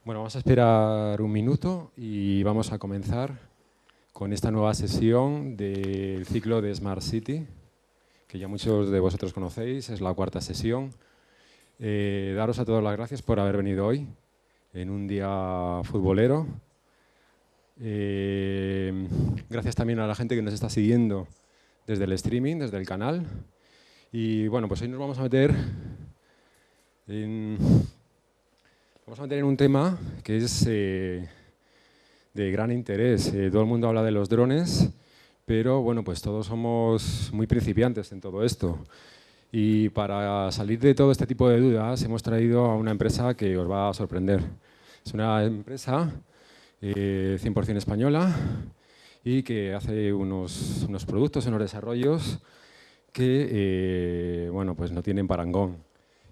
Bueno, vamos a esperar un minuto y vamos a comenzar con esta nueva sesión del ciclo de Smart City, que ya muchos de vosotros conocéis, es la cuarta sesión. Daros a todos las gracias por haber venido hoy, en un día futbolero. Gracias también a la gente que nos está siguiendo desde el streaming, desde el canal. Y bueno, pues hoy nos vamos a meter en un tema que es de gran interés. Todo el mundo habla de los drones, pero bueno, pues todos somos muy principiantes en todo esto. Y para salir de todo este tipo de dudas hemos traído a una empresa que os va a sorprender. Es una empresa 100% española y que hace unos productos, unos desarrollos que bueno, pues no tienen parangón.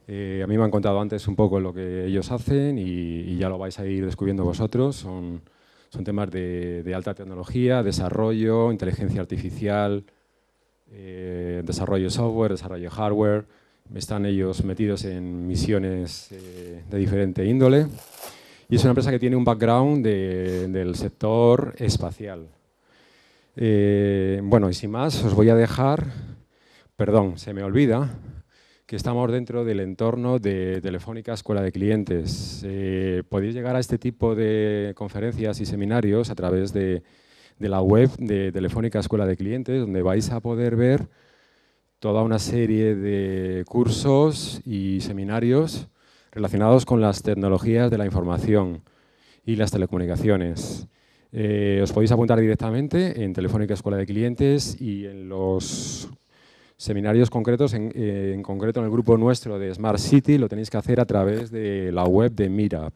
A mí me han contado antes un poco lo que ellos hacen y ya lo vais a ir descubriendo vosotros. Son temas de alta tecnología, desarrollo, inteligencia artificial, desarrollo software, desarrollo hardware. Están ellos metidos en misiones de diferente índole. Y es una empresa que tiene un background del sector espacial. Bueno, y sin más, os voy a dejar, perdón, se me olvida, que estamos dentro del entorno de Telefónica Escuela de Clientes. Podéis llegar a este tipo de conferencias y seminarios a través de la web de Telefónica Escuela de Clientes, donde vais a poder ver toda una serie de cursos y seminarios relacionados con las tecnologías de la información y las telecomunicaciones. Os podéis apuntar directamente en Telefónica Escuela de Clientes y en los seminarios concretos, en concreto en el grupo nuestro de Smart City, lo tenéis que hacer a través de la web de Meetup.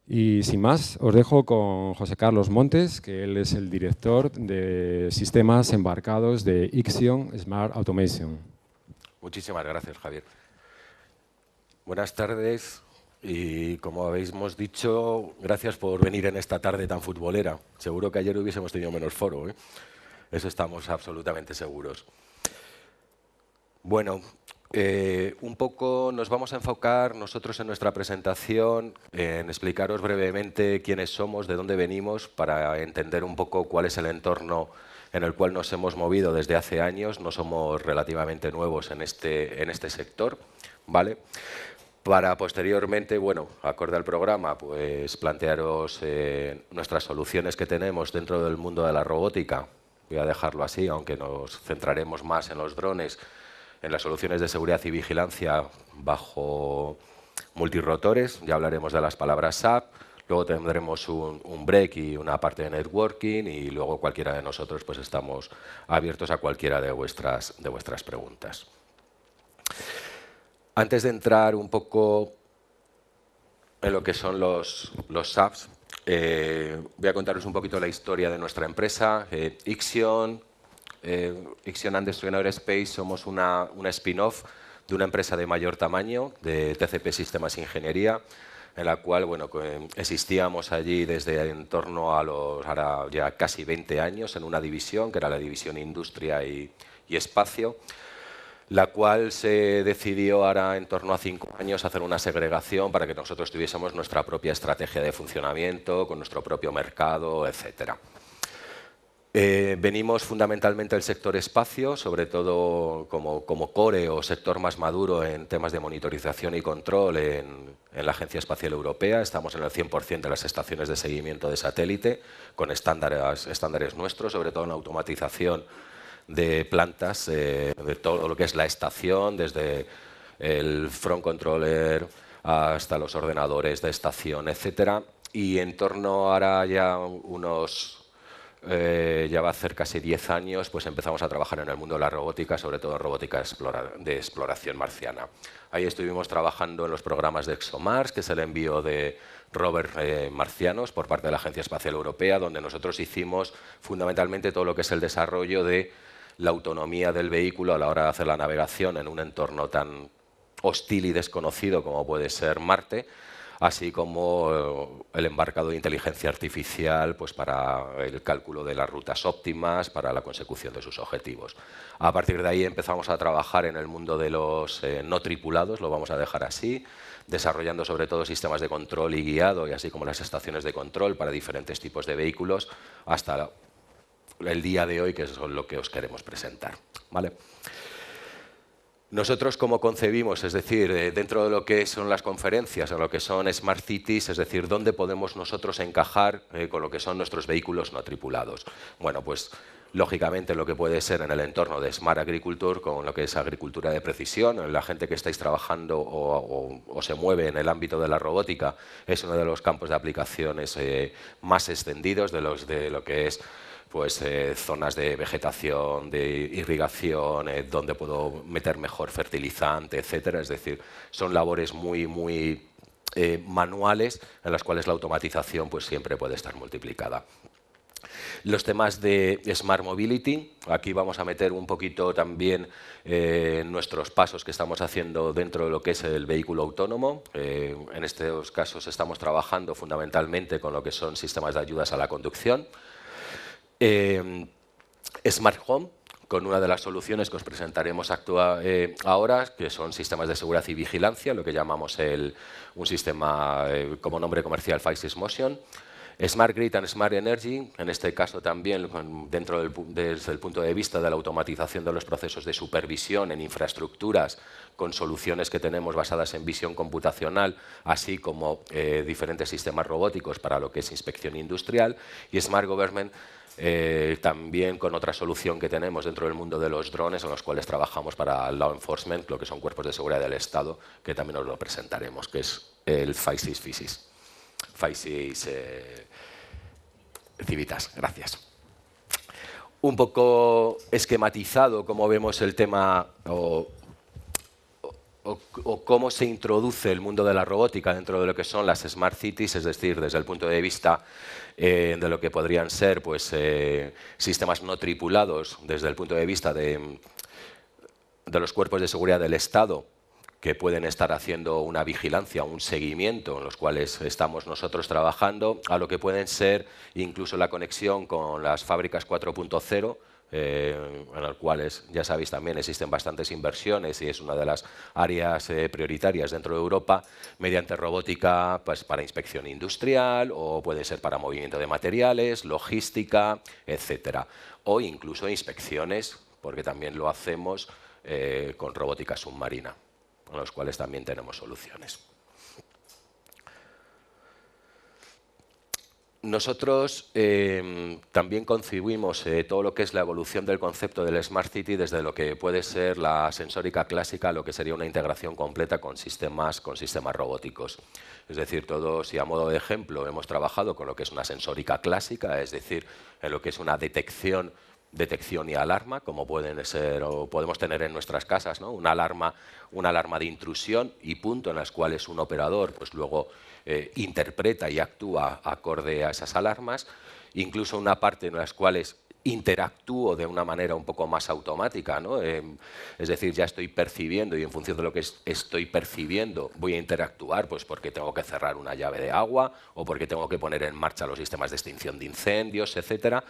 Y sin más, os dejo con José Carlos Montes, que él es el director de sistemas embarcados de Ixion Smart Automation. Muchísimas gracias, Javier. Buenas tardes y, como habéis dicho, gracias por venir en esta tarde tan futbolera. Seguro que ayer hubiésemos tenido menos foro, ¿eh? Eso estamos absolutamente seguros. Bueno, un poco nos vamos a enfocar nosotros en nuestra presentación en explicaros brevemente quiénes somos, de dónde venimos, para entender un poco cuál es el entorno en el cual nos hemos movido desde hace años. No somos relativamente nuevos en este sector, ¿vale? Para posteriormente, bueno, acorde al programa, pues plantearos nuestras soluciones que tenemos dentro del mundo de la robótica. Voy a dejarlo así, aunque nos centraremos más en los drones, en las soluciones de seguridad y vigilancia bajo multirotores. Ya hablaremos de las palabras SAP, luego tendremos un break y una parte de networking, y luego cualquiera de nosotros pues estamos abiertos a cualquiera de vuestras preguntas. Antes de entrar un poco en lo que son los SAPs, voy a contaros un poquito la historia de nuestra empresa. Ixion Andestream Aerospace somos una spin-off de una empresa de mayor tamaño, de TCP Sistemas Ingeniería, en la cual bueno, existíamos allí desde en torno a ahora ya casi 20 años en una división, que era la división Industria y Espacio, la cual se decidió ahora en torno a 5 años hacer una segregación para que nosotros tuviésemos nuestra propia estrategia de funcionamiento, con nuestro propio mercado, etcétera. Venimos fundamentalmente del sector espacio, sobre todo como core o sector más maduro en temas de monitorización y control en la Agencia Espacial Europea. Estamos en el 100% de las estaciones de seguimiento de satélite, con estándares nuestros, sobre todo en automatización de plantas, de todo lo que es la estación, desde el front controller hasta los ordenadores de estación, etcétera. Y en torno ahora ya ya va a hacer casi 10 años, pues empezamos a trabajar en el mundo de la robótica, sobre todo en robótica de exploración marciana. Ahí estuvimos trabajando en los programas de ExoMars, que es el envío de rovers marcianos por parte de la Agencia Espacial Europea, donde nosotros hicimos fundamentalmente todo lo que es el desarrollo de la autonomía del vehículo a la hora de hacer la navegación en un entorno tan hostil y desconocido como puede ser Marte, así como el embarcado de inteligencia artificial pues para el cálculo de las rutas óptimas, para la consecución de sus objetivos. A partir de ahí empezamos a trabajar en el mundo de los no tripulados, lo vamos a dejar así, desarrollando sobre todo sistemas de control y guiado, y así como las estaciones de control para diferentes tipos de vehículos, hasta el día de hoy, que es lo que os queremos presentar, ¿vale? Nosotros, ¿cómo concebimos? Es decir, dentro de lo que son las conferencias, o lo que son Smart Cities, es decir, ¿dónde podemos nosotros encajar con lo que son nuestros vehículos no tripulados? Bueno, pues lógicamente lo que puede ser en el entorno de Smart Agriculture, con lo que es agricultura de precisión, la gente que estáis trabajando o se mueve en el ámbito de la robótica, es uno de los campos de aplicaciones más extendidos de lo que es pues zonas de vegetación, de irrigación, donde puedo meter mejor fertilizante, etcétera. Es decir, son labores muy manuales en las cuales la automatización pues siempre puede estar multiplicada. Los temas de Smart Mobility, aquí vamos a meter un poquito también nuestros pasos que estamos haciendo dentro de lo que es el vehículo autónomo. En estos casos estamos trabajando fundamentalmente con lo que son sistemas de ayudas a la conducción. Smart Home, con una de las soluciones que os presentaremos ahora, que son sistemas de seguridad y vigilancia, lo que llamamos un sistema como nombre comercial Faces Motion. Smart Grid and Smart Energy, en este caso también desde el punto de vista de la automatización de los procesos de supervisión en infraestructuras, con soluciones que tenemos basadas en visión computacional, así como diferentes sistemas robóticos para lo que es inspección industrial. Y Smart Government, también con otra solución que tenemos dentro del mundo de los drones, en los cuales trabajamos para Law Enforcement, lo que son cuerpos de seguridad del Estado, que también os lo presentaremos, que es el FACES Civitas. Gracias. Un poco esquematizado cómo vemos el tema o cómo se introduce el mundo de la robótica dentro de lo que son las Smart Cities, es decir, desde el punto de vista de lo que podrían ser pues, sistemas no tripulados, desde el punto de vista de los cuerpos de seguridad del Estado, que pueden estar haciendo una vigilancia, un seguimiento, en los cuales estamos nosotros trabajando, a lo que pueden ser incluso la conexión con las fábricas 4.0, en las cuales, ya sabéis, también existen bastantes inversiones y es una de las áreas prioritarias dentro de Europa, mediante robótica pues, para inspección industrial o puede ser para movimiento de materiales, logística, etcétera. O incluso inspecciones, porque también lo hacemos con robótica submarina, con los cuales también tenemos soluciones. Nosotros también concibimos todo lo que es la evolución del concepto del Smart City desde lo que puede ser la sensórica clásica, lo que sería una integración completa con sistemas robóticos. Es decir, todos, y a modo de ejemplo, hemos trabajado con lo que es una sensórica clásica, es decir, en lo que es una detección y alarma, como pueden ser o podemos tener en nuestras casas, ¿no? Una alarma de intrusión y punto, en las cuales un operador pues luego interpreta y actúa acorde a esas alarmas, incluso una parte en las cuales interactúo de una manera un poco más automática, ¿no? Es decir, ya estoy percibiendo y en función de lo que estoy percibiendo voy a interactuar pues porque tengo que cerrar una llave de agua o porque tengo que poner en marcha los sistemas de extinción de incendios, etcétera.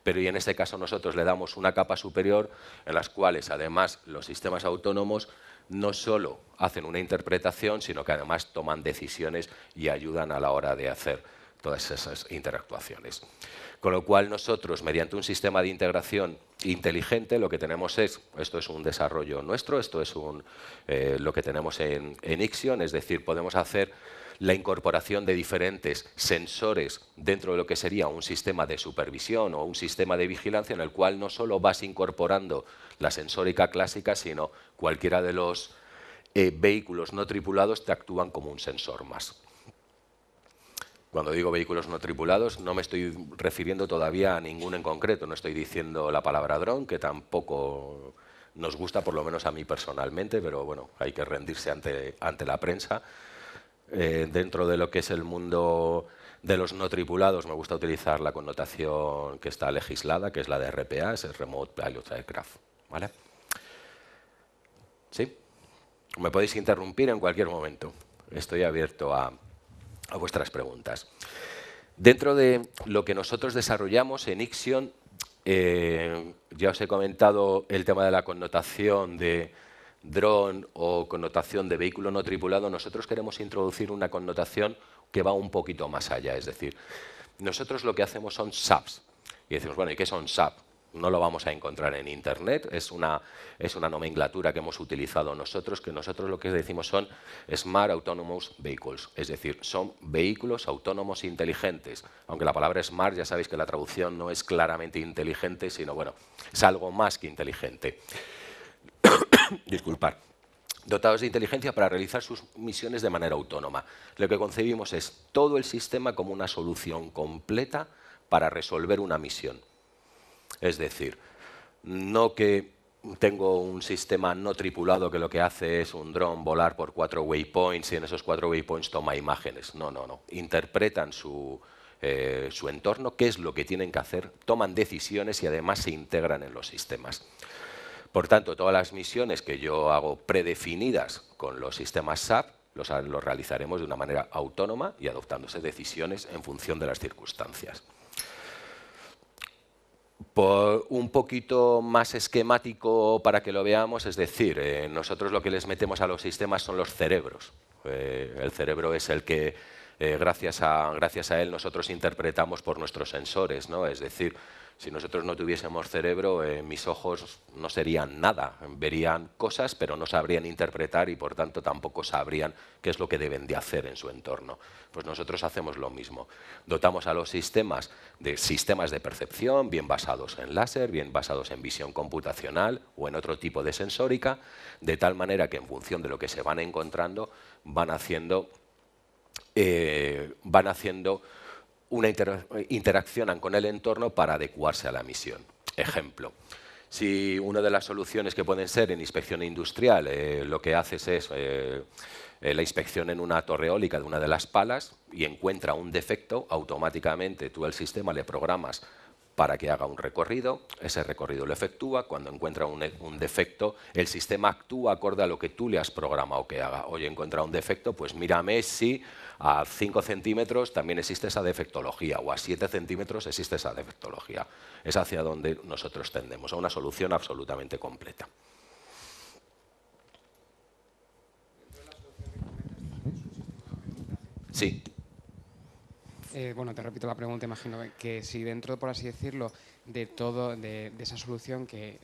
Pero y en este caso nosotros le damos una capa superior en las cuales además los sistemas autónomos no solo hacen una interpretación, sino que además toman decisiones y ayudan a la hora de hacer todas esas interactuaciones. Con lo cual nosotros, mediante un sistema de integración inteligente, lo que tenemos esto es un desarrollo nuestro, esto es lo que tenemos en Ixion, es decir, podemos hacer la incorporación de diferentes sensores dentro de lo que sería un sistema de supervisión o un sistema de vigilancia en el cual no solo vas incorporando la sensórica clásica, sino cualquiera de los vehículos no tripulados te actúan como un sensor más. Cuando digo vehículos no tripulados no me estoy refiriendo todavía a ninguno en concreto, no estoy diciendo la palabra dron, que tampoco nos gusta, por lo menos a mí personalmente, pero bueno, hay que rendirse ante la prensa. Dentro de lo que es el mundo de los no tripulados me gusta utilizar la connotación que está legislada, que es la de RPA, es el Remote Pilot Aircraft, ¿vale? ¿Sí? Me podéis interrumpir en cualquier momento. Estoy abierto a vuestras preguntas. Dentro de lo que nosotros desarrollamos en Ixion, ya os he comentado el tema de la connotación de dron o connotación de vehículo no tripulado, nosotros queremos introducir una connotación que va un poquito más allá. Es decir, nosotros lo que hacemos son SAPs. Y decimos, bueno, ¿y qué son SAP? No lo vamos a encontrar en Internet, es una nomenclatura que hemos utilizado nosotros, que nosotros lo que decimos son Smart Autonomous Vehicles, es decir, son vehículos autónomos inteligentes. Aunque la palabra Smart ya sabéis que la traducción no es claramente inteligente, sino, bueno, es algo más que inteligente. Disculpad. Dotados de inteligencia para realizar sus misiones de manera autónoma. Lo que concebimos es todo el sistema como una solución completa para resolver una misión. Es decir, no que tengo un sistema no tripulado que lo que hace es un dron volar por 4 waypoints y en esos 4 waypoints toma imágenes. No, no, no. Interpretan su entorno, qué es lo que tienen que hacer, toman decisiones y además se integran en los sistemas. Por tanto, todas las misiones que yo hago predefinidas con los sistemas SAP los realizaremos de una manera autónoma y adoptándose decisiones en función de las circunstancias. Por un poquito más esquemático para que lo veamos, es decir, nosotros lo que les metemos a los sistemas son los cerebros. El cerebro es el que, gracias a él, nosotros interpretamos por nuestros sensores, ¿no? Es decir, si nosotros no tuviésemos cerebro, mis ojos no serían nada. Verían cosas, pero no sabrían interpretar y, por tanto, tampoco sabrían qué es lo que deben de hacer en su entorno. Pues nosotros hacemos lo mismo. Dotamos a los sistemas de percepción, bien basados en láser, bien basados en visión computacional o en otro tipo de sensórica, de tal manera que en función de lo que se van encontrando, van haciendo interaccionan con el entorno para adecuarse a la misión. Ejemplo, si una de las soluciones que pueden ser en inspección industrial, lo que haces es la inspección en una torre eólica de una de las palas y encuentra un defecto, automáticamente tú al sistema le programas para que haga un recorrido, ese recorrido lo efectúa, cuando encuentra un defecto, el sistema actúa acorde a lo que tú le has programado que haga. Oye, encuentra un defecto, pues mírame si a 5 centímetros también existe esa defectología o a 7 centímetros existe esa defectología. Es hacia donde nosotros tendemos, a una solución absolutamente completa. Sí. Bueno, te repito la pregunta, imagino que si dentro, por así decirlo, de esa solución que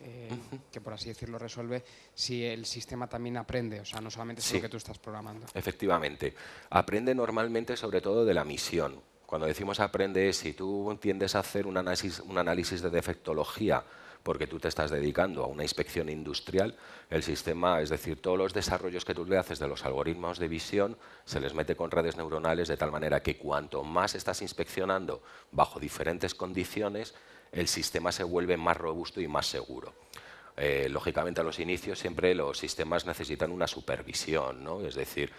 por así decirlo resuelve, si el sistema también aprende, o sea, no solamente es lo que tú estás programando. Efectivamente. Aprende normalmente sobre todo de la misión. Cuando decimos aprende, si tú tiendes a hacer un análisis de defectología porque tú te estás dedicando a una inspección industrial, el sistema, es decir, todos los desarrollos que tú le haces de los algoritmos de visión, se les mete con redes neuronales de tal manera que cuanto más estás inspeccionando bajo diferentes condiciones, el sistema se vuelve más robusto y más seguro. Lógicamente, a los inicios siempre los sistemas necesitan una supervisión, ¿no? Es decir,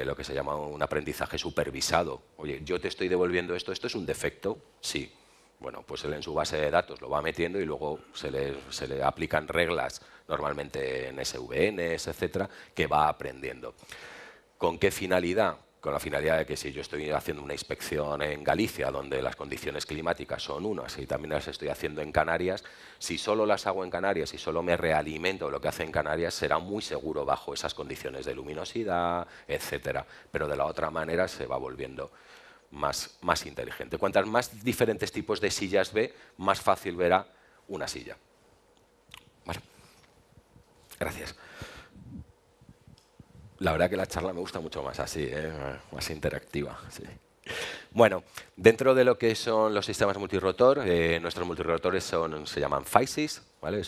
lo que se llama un aprendizaje supervisado. Oye, yo te estoy devolviendo esto es un defecto, sí. Bueno, pues él en su base de datos lo va metiendo y luego se le aplican reglas, normalmente en SVNs, etcétera, que va aprendiendo. ¿Con qué finalidad? Con la finalidad de que si yo estoy haciendo una inspección en Galicia, donde las condiciones climáticas son unas, y también las estoy haciendo en Canarias, si solo las hago en Canarias y solo me realimento lo que hace en Canarias, será muy seguro bajo esas condiciones de luminosidad, etcétera. Pero de la otra manera se va volviendo más inteligente. Cuantas más diferentes tipos de sillas ve, más fácil verá una silla. Vale. Gracias. La verdad que la charla me gusta mucho más así, más interactiva. Sí. Bueno, dentro de lo que son los sistemas multirotor, nuestros multirotores se llaman FISIS, ¿vale?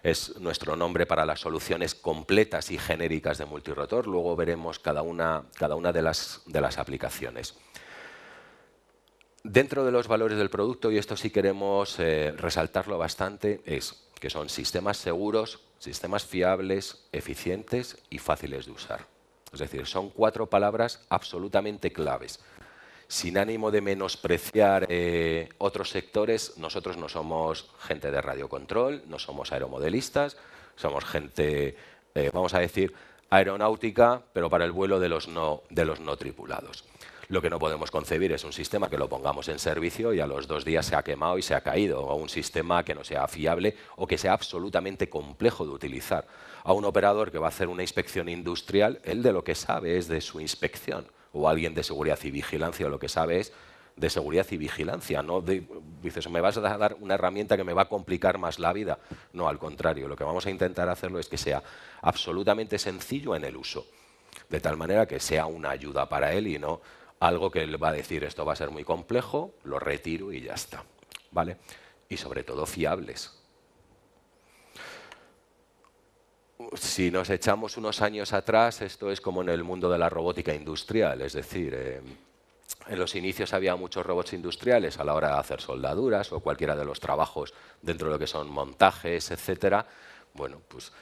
Es nuestro nombre para las soluciones completas y genéricas de multirotor. Luego veremos cada una de las aplicaciones. Dentro de los valores del producto, y esto sí queremos resaltarlo bastante, es que son sistemas seguros, sistemas fiables, eficientes y fáciles de usar. Es decir, son 4 palabras absolutamente claves. Sin ánimo de menospreciar otros sectores, nosotros no somos gente de radiocontrol, no somos aeromodelistas, somos gente, vamos a decir, aeronáutica, pero para el vuelo de los no tripulados. Lo que no podemos concebir es un sistema que lo pongamos en servicio y a los 2 días se ha quemado y se ha caído, o un sistema que no sea fiable o que sea absolutamente complejo de utilizar. A un operador que va a hacer una inspección industrial, él de lo que sabe es de su inspección, o alguien de seguridad y vigilancia lo que sabe es de seguridad y vigilancia. No dices, me vas a dar una herramienta que me va a complicar más la vida. No, al contrario, lo que vamos a intentar hacerlo es que sea absolutamente sencillo en el uso, de tal manera que sea una ayuda para él y no algo que él va a decir, esto va a ser muy complejo, lo retiro y ya está. ¿Vale? Y sobre todo fiables. Si nos echamos unos años atrás, esto es como en el mundo de la robótica industrial, es decir, en los inicios había muchos robots industriales a la hora de hacer soldaduras o cualquiera de los trabajos dentro de lo que son montajes, etcétera. Bueno, pues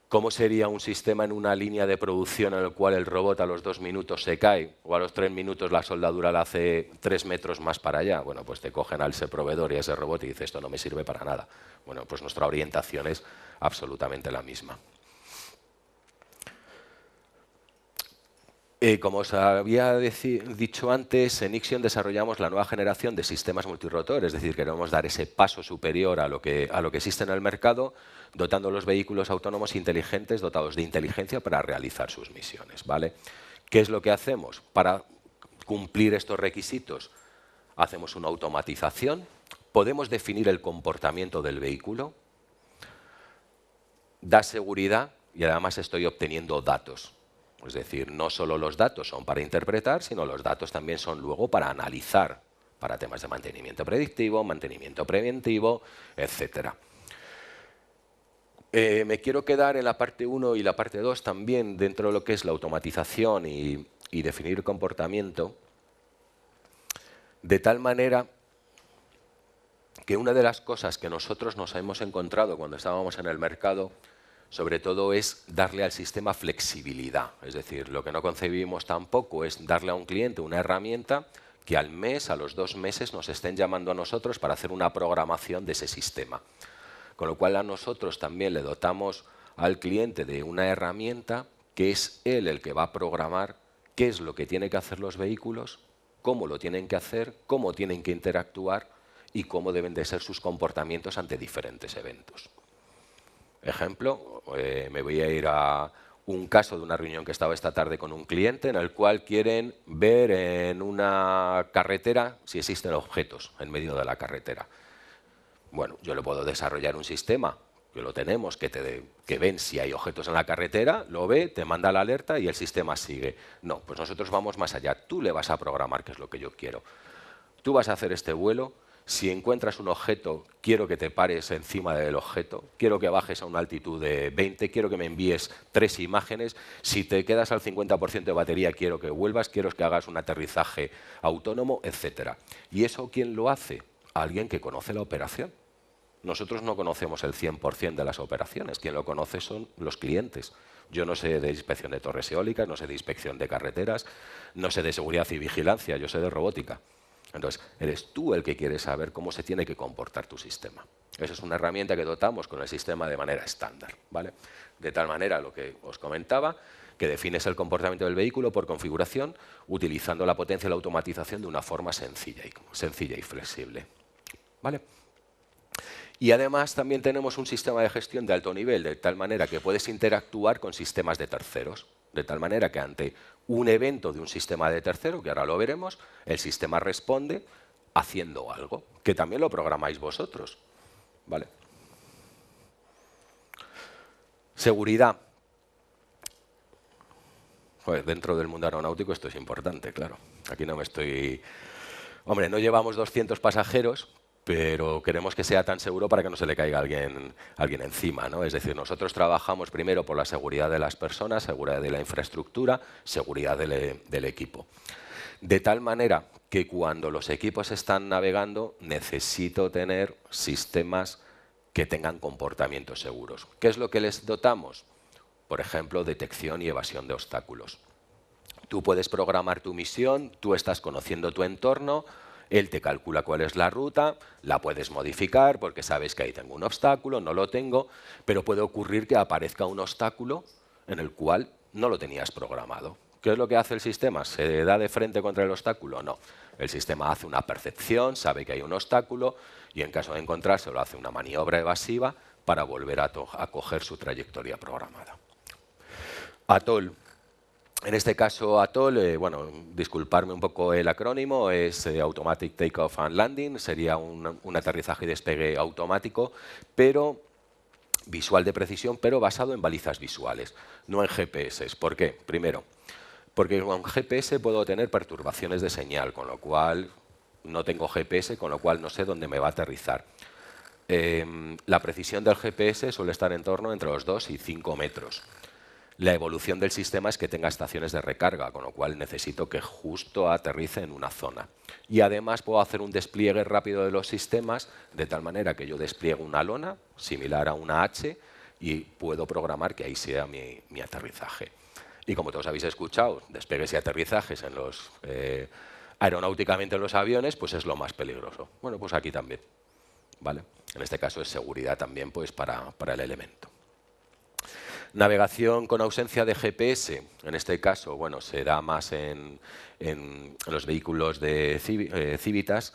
¿cómo sería un sistema en una línea de producción en el cual el robot a los 2 minutos se cae o a los 3 minutos la soldadura la hace 3 metros más para allá? Bueno, pues te cogen a ese proveedor y a ese robot y dices, esto no me sirve para nada. Bueno, pues nuestra orientación es absolutamente la misma. Como os había dicho antes, en Ixion desarrollamos la nueva generación de sistemas multirotor, es decir, queremos dar ese paso superior a lo que existe en el mercado, dotando los vehículos autónomos inteligentes, dotados de inteligencia para realizar sus misiones. ¿Vale? ¿Qué es lo que hacemos? Para cumplir estos requisitos, hacemos una automatización, podemos definir el comportamiento del vehículo, da seguridad y además estoy obteniendo datos. Es decir, no solo los datos son para interpretar, sino los datos también son luego para analizar, para temas de mantenimiento predictivo, mantenimiento preventivo, etc. Me quiero quedar en la parte 1 y la parte 2 también dentro de lo que es la automatización y definir comportamiento, de tal manera que una de las cosas que nosotros nos hemos encontrado cuando estábamos en el mercado sobre todo es darle al sistema flexibilidad. Es decir, lo que no concebimos tampoco es darle a un cliente una herramienta que al mes, a los 2 meses, nos estén llamando a nosotros para hacer una programación de ese sistema. Con lo cual a nosotros también le dotamos al cliente de una herramienta que es él el que va a programar qué es lo que tiene que hacer los vehículos, cómo lo tienen que hacer, cómo tienen que interactuar y cómo deben de ser sus comportamientos ante diferentes eventos. Ejemplo, me voy a ir a un caso de una reunión que estaba esta tarde con un cliente en el cual quieren ver en una carretera si existen objetos en medio de la carretera. Bueno, yo le puedo desarrollar un sistema, que lo tenemos, que ven si hay objetos en la carretera, lo ve, te manda la alerta y el sistema sigue. No, pues nosotros vamos más allá. Tú le vas a programar qué es lo que yo quiero. Tú vas a hacer este vuelo. Si encuentras un objeto, quiero que te pares encima del objeto, quiero que bajes a una altitud de 20, quiero que me envíes 3 imágenes, si te quedas al 50% de batería, quiero que vuelvas, quiero que hagas un aterrizaje autónomo, etc. ¿Y eso quién lo hace? Alguien que conoce la operación. Nosotros no conocemos el 100% de las operaciones, quien lo conoce son los clientes. Yo no sé de inspección de torres eólicas, no sé de inspección de carreteras, no sé de seguridad y vigilancia, yo sé de robótica. Entonces, eres tú el que quieres saber cómo se tiene que comportar tu sistema. Esa es una herramienta que dotamos con el sistema de manera estándar, ¿vale? De tal manera, lo que os comentaba, que defines el comportamiento del vehículo por configuración, utilizando la potencia y la automatización de una forma sencilla y flexible, ¿vale? Y además también tenemos un sistema de gestión de alto nivel, de tal manera que puedes interactuar con sistemas de terceros. De tal manera que ante un evento de un sistema de tercero, que ahora lo veremos, el sistema responde haciendo algo, que también lo programáis vosotros. ¿Vale? Seguridad. Joder, dentro del mundo aeronáutico esto es importante, claro. Aquí no me estoy... Hombre, no llevamos 200 pasajeros, pero queremos que sea tan seguro para que no se le caiga alguien encima, ¿no? Es decir, nosotros trabajamos primero por la seguridad de las personas, seguridad de la infraestructura, seguridad del equipo. De tal manera que cuando los equipos están navegando, necesito tener sistemas que tengan comportamientos seguros. ¿Qué es lo que les dotamos? Por ejemplo, detección y evasión de obstáculos. Tú puedes programar tu misión, tú estás conociendo tu entorno, él te calcula cuál es la ruta, la puedes modificar porque sabes que ahí tengo un obstáculo, no lo tengo, pero puede ocurrir que aparezca un obstáculo en el cual no lo tenías programado. ¿Qué es lo que hace el sistema? ¿Se da de frente contra el obstáculo? No. El sistema hace una percepción, sabe que hay un obstáculo y en caso de encontrárselo hace una maniobra evasiva para volver a coger su trayectoria programada. ATOL. En este caso, ATOL, bueno, disculparme un poco el acrónimo, es Automatic Takeoff and Landing, sería un aterrizaje y despegue automático, pero visual de precisión, pero basado en balizas visuales, no en GPS. ¿Por qué? Primero, porque con GPS puedo tener perturbaciones de señal, con lo cual no tengo GPS, con lo cual no sé dónde me va a aterrizar. La precisión del GPS suele estar en torno entre los 2 y 5 metros. La evolución del sistema es que tenga estaciones de recarga, con lo cual necesito que justo aterrice en una zona. Y además puedo hacer un despliegue rápido de los sistemas, de tal manera que yo despliego una lona, similar a una H, y puedo programar que ahí sea mi aterrizaje. Y como todos habéis escuchado, despegues y aterrizajes en los, aeronáuticamente en los aviones, pues es lo más peligroso. Bueno, pues aquí también. ¿Vale? En este caso es seguridad también pues, para el elemento. Navegación con ausencia de GPS, en este caso, bueno, se da más en los vehículos de Civitas,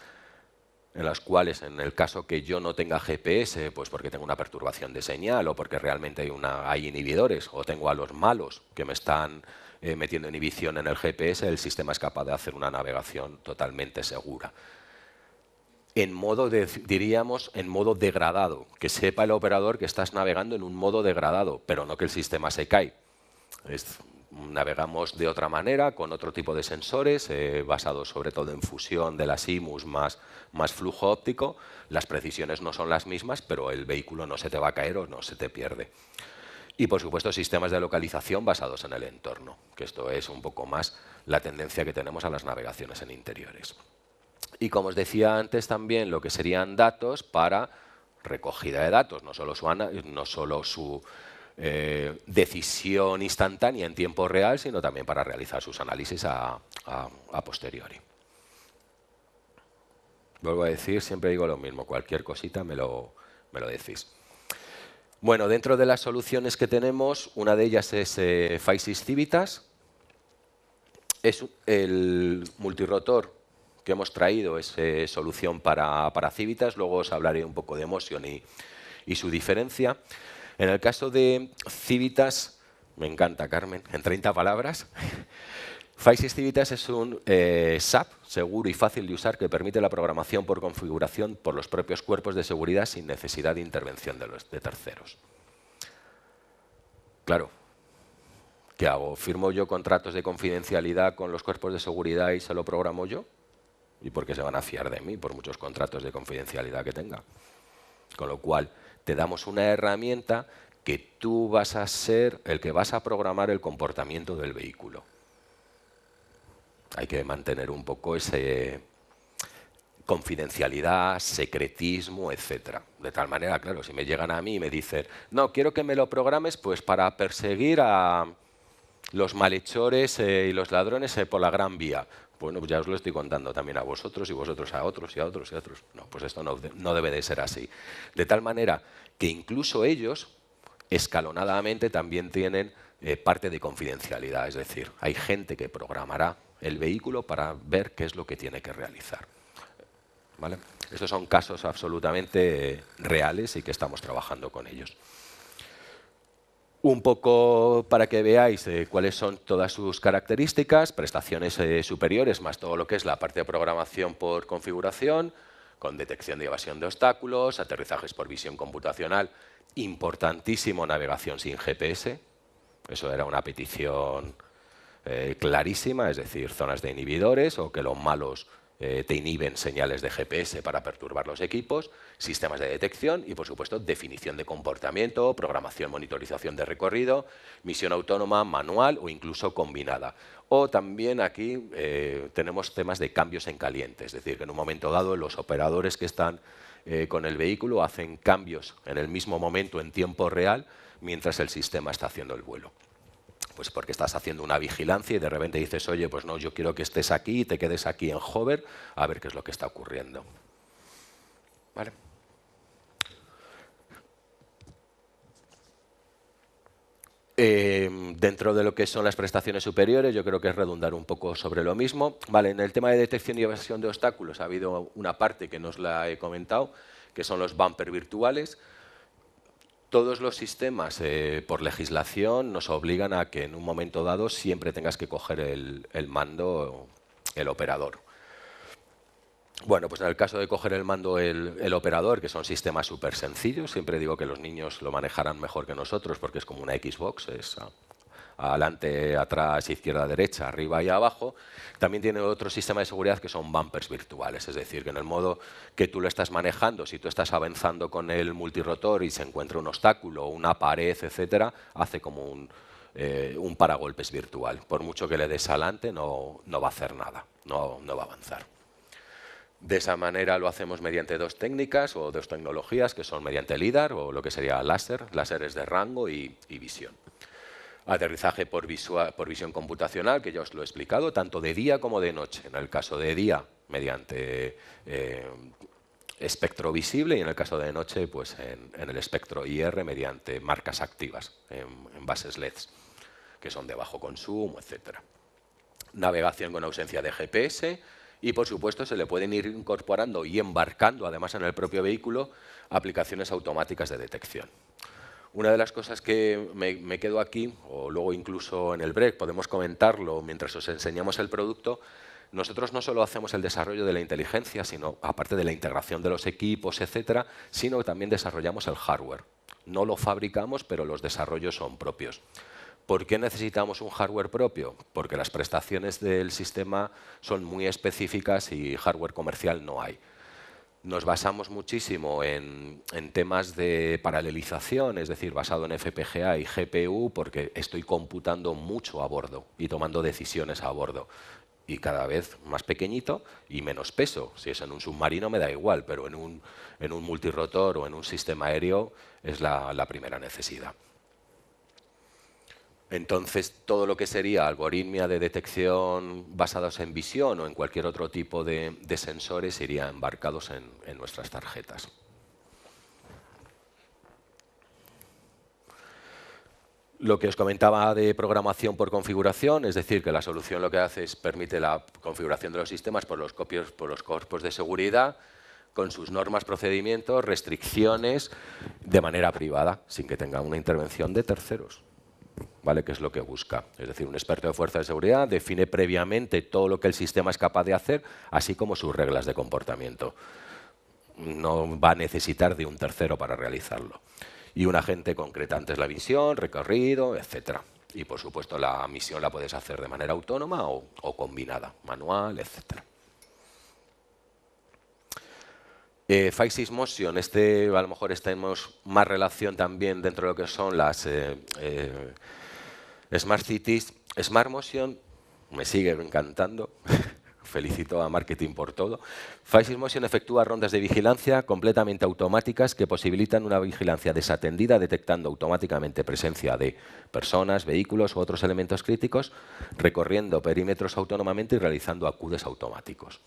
en los cuales, en el caso que yo no tenga GPS, pues porque tengo una perturbación de señal o porque realmente hay inhibidores o tengo a los malos que me están metiendo inhibición en el GPS, el sistema es capaz de hacer una navegación totalmente segura. En modo, diríamos, en modo degradado, que sepa el operador que estás navegando en un modo degradado, pero no que el sistema se cae. Navegamos de otra manera, con otro tipo de sensores, basados sobre todo en fusión de las IMUs más flujo óptico. Las precisiones no son las mismas, pero el vehículo no se te va a caer o no se te pierde. Y, por supuesto, sistemas de localización basados en el entorno, que esto es un poco más la tendencia que tenemos a las navegaciones en interiores. Y como os decía antes también, lo que serían datos para recogida de datos, no solo su decisión instantánea en tiempo real, sino también para realizar sus análisis a posteriori. Vuelvo a decir, siempre digo lo mismo, cualquier cosita me lo decís. Bueno, dentro de las soluciones que tenemos, una de ellas es Phaisys Civitas. Es el multirotor que hemos traído, es solución para Civitas. Luego os hablaré un poco de Motion y su diferencia. En el caso de Civitas, me encanta, Carmen, en 30 palabras. Phaisys Civitas es un SAP seguro y fácil de usar que permite la programación por configuración por los propios cuerpos de seguridad sin necesidad de intervención de terceros. Claro, ¿qué hago? ¿Firmo yo contratos de confidencialidad con los cuerpos de seguridad y se lo programo yo? ¿Y por qué se van a fiar de mí por muchos contratos de confidencialidad que tenga? Con lo cual, te damos una herramienta que tú vas a ser el que vas a programar el comportamiento del vehículo. Hay que mantener un poco ese confidencialidad, secretismo, etc. De tal manera, claro, si me llegan a mí y me dicen, no, quiero que me lo programes pues para perseguir a los malhechores y los ladrones por la Gran Vía. Bueno, pues ya os lo estoy contando también a vosotros y vosotros a otros y a otros y a otros. No, pues esto no debe de ser así. De tal manera que incluso ellos, escalonadamente, también tienen parte de confidencialidad. Es decir, hay gente que programará el vehículo para ver qué es lo que tiene que realizar. ¿Vale? Estos son casos absolutamente reales y que estamos trabajando con ellos. Un poco para que veáis cuáles son todas sus características, prestaciones superiores más todo lo que es la parte de programación por configuración, con detección de evasión de obstáculos, aterrizajes por visión computacional, importantísimo navegación sin GPS, eso era una petición clarísima, es decir, zonas de inhibidores o que los malos te inhiben señales de GPS para perturbar los equipos, sistemas de detección y, por supuesto, definición de comportamiento, programación, monitorización de recorrido, misión autónoma, manual o incluso combinada. O también aquí tenemos temas de cambios en caliente, es decir, que en un momento dado los operadores que están con el vehículo hacen cambios en el mismo momento en tiempo real mientras el sistema está haciendo el vuelo. Pues porque estás haciendo una vigilancia y de repente dices, oye, pues no, yo quiero que estés aquí y te quedes aquí en hover a ver qué es lo que está ocurriendo. ¿Vale? Dentro de lo que son las prestaciones superiores, yo creo que es redundar un poco sobre lo mismo. Vale, en el tema de detección y evasión de obstáculos ha habido una parte que no os la he comentado, que son los bumpers virtuales. Todos los sistemas, por legislación, nos obligan a que en un momento dado siempre tengas que coger el mando, el operador. Bueno, pues en el caso de coger el mando el operador, que son sistemas súper sencillos, siempre digo que los niños lo manejarán mejor que nosotros porque es como una Xbox, es adelante, atrás, izquierda, derecha, arriba y abajo. También tiene otro sistema de seguridad que son bumpers virtuales, es decir, que en el modo que tú lo estás manejando, si tú estás avanzando con el multirotor y se encuentra un obstáculo, una pared, etcétera, hace como un paragolpes virtual. Por mucho que le des adelante, no va a hacer nada, no va a avanzar. De esa manera lo hacemos mediante dos técnicas o dos tecnologías, que son mediante LIDAR o lo que sería láseres de rango y visión. Aterrizaje por visión computacional, que ya os lo he explicado, tanto de día como de noche. En el caso de día, mediante espectro visible, y en el caso de noche, pues en el espectro IR, mediante marcas activas en bases LEDs, que son de bajo consumo, etc. Navegación con ausencia de GPS. Y, por supuesto, se le pueden ir incorporando y embarcando, además en el propio vehículo, aplicaciones automáticas de detección. Una de las cosas que me quedo aquí, o luego incluso en el break podemos comentarlo mientras os enseñamos el producto, nosotros no solo hacemos el desarrollo de la inteligencia, sino aparte de la integración de los equipos, etcétera, sino que también desarrollamos el hardware. No lo fabricamos, pero los desarrollos son propios. ¿Por qué necesitamos un hardware propio? Porque las prestaciones del sistema son muy específicas y hardware comercial no hay. Nos basamos muchísimo en temas de paralelización, es decir, basado en FPGA y GPU, porque estoy computando mucho a bordo y tomando decisiones a bordo. Y cada vez más pequeñito y menos peso. Si es en un submarino me da igual, pero en un multirotor o en un sistema aéreo es la primera necesidad. Entonces, todo lo que sería algoritmia de detección basados en visión o en cualquier otro tipo de sensores iría embarcados en nuestras tarjetas. Lo que os comentaba de programación por configuración, es decir, que la solución lo que hace es permite la configuración de los sistemas por los cuerpos de seguridad, con sus normas, procedimientos, restricciones, de manera privada, sin que tenga una intervención de terceros. ¿Vale? ¿Qué es lo que busca? Es decir, un experto de fuerza de seguridad define previamente todo lo que el sistema es capaz de hacer, así como sus reglas de comportamiento. No va a necesitar de un tercero para realizarlo. Y un agente concreta antes la visión, recorrido, etc. Y, por supuesto, la misión la puedes hacer de manera autónoma o combinada, manual, etc. Five Motion, a lo mejor tenemos más relación también dentro de lo que son las Smart Cities. Smart Motion me sigue encantando. Felicito a Marketing por todo. Five Motion efectúa rondas de vigilancia completamente automáticas que posibilitan una vigilancia desatendida, detectando automáticamente presencia de personas, vehículos u otros elementos críticos, recorriendo perímetros autónomamente y realizando acudes automáticos.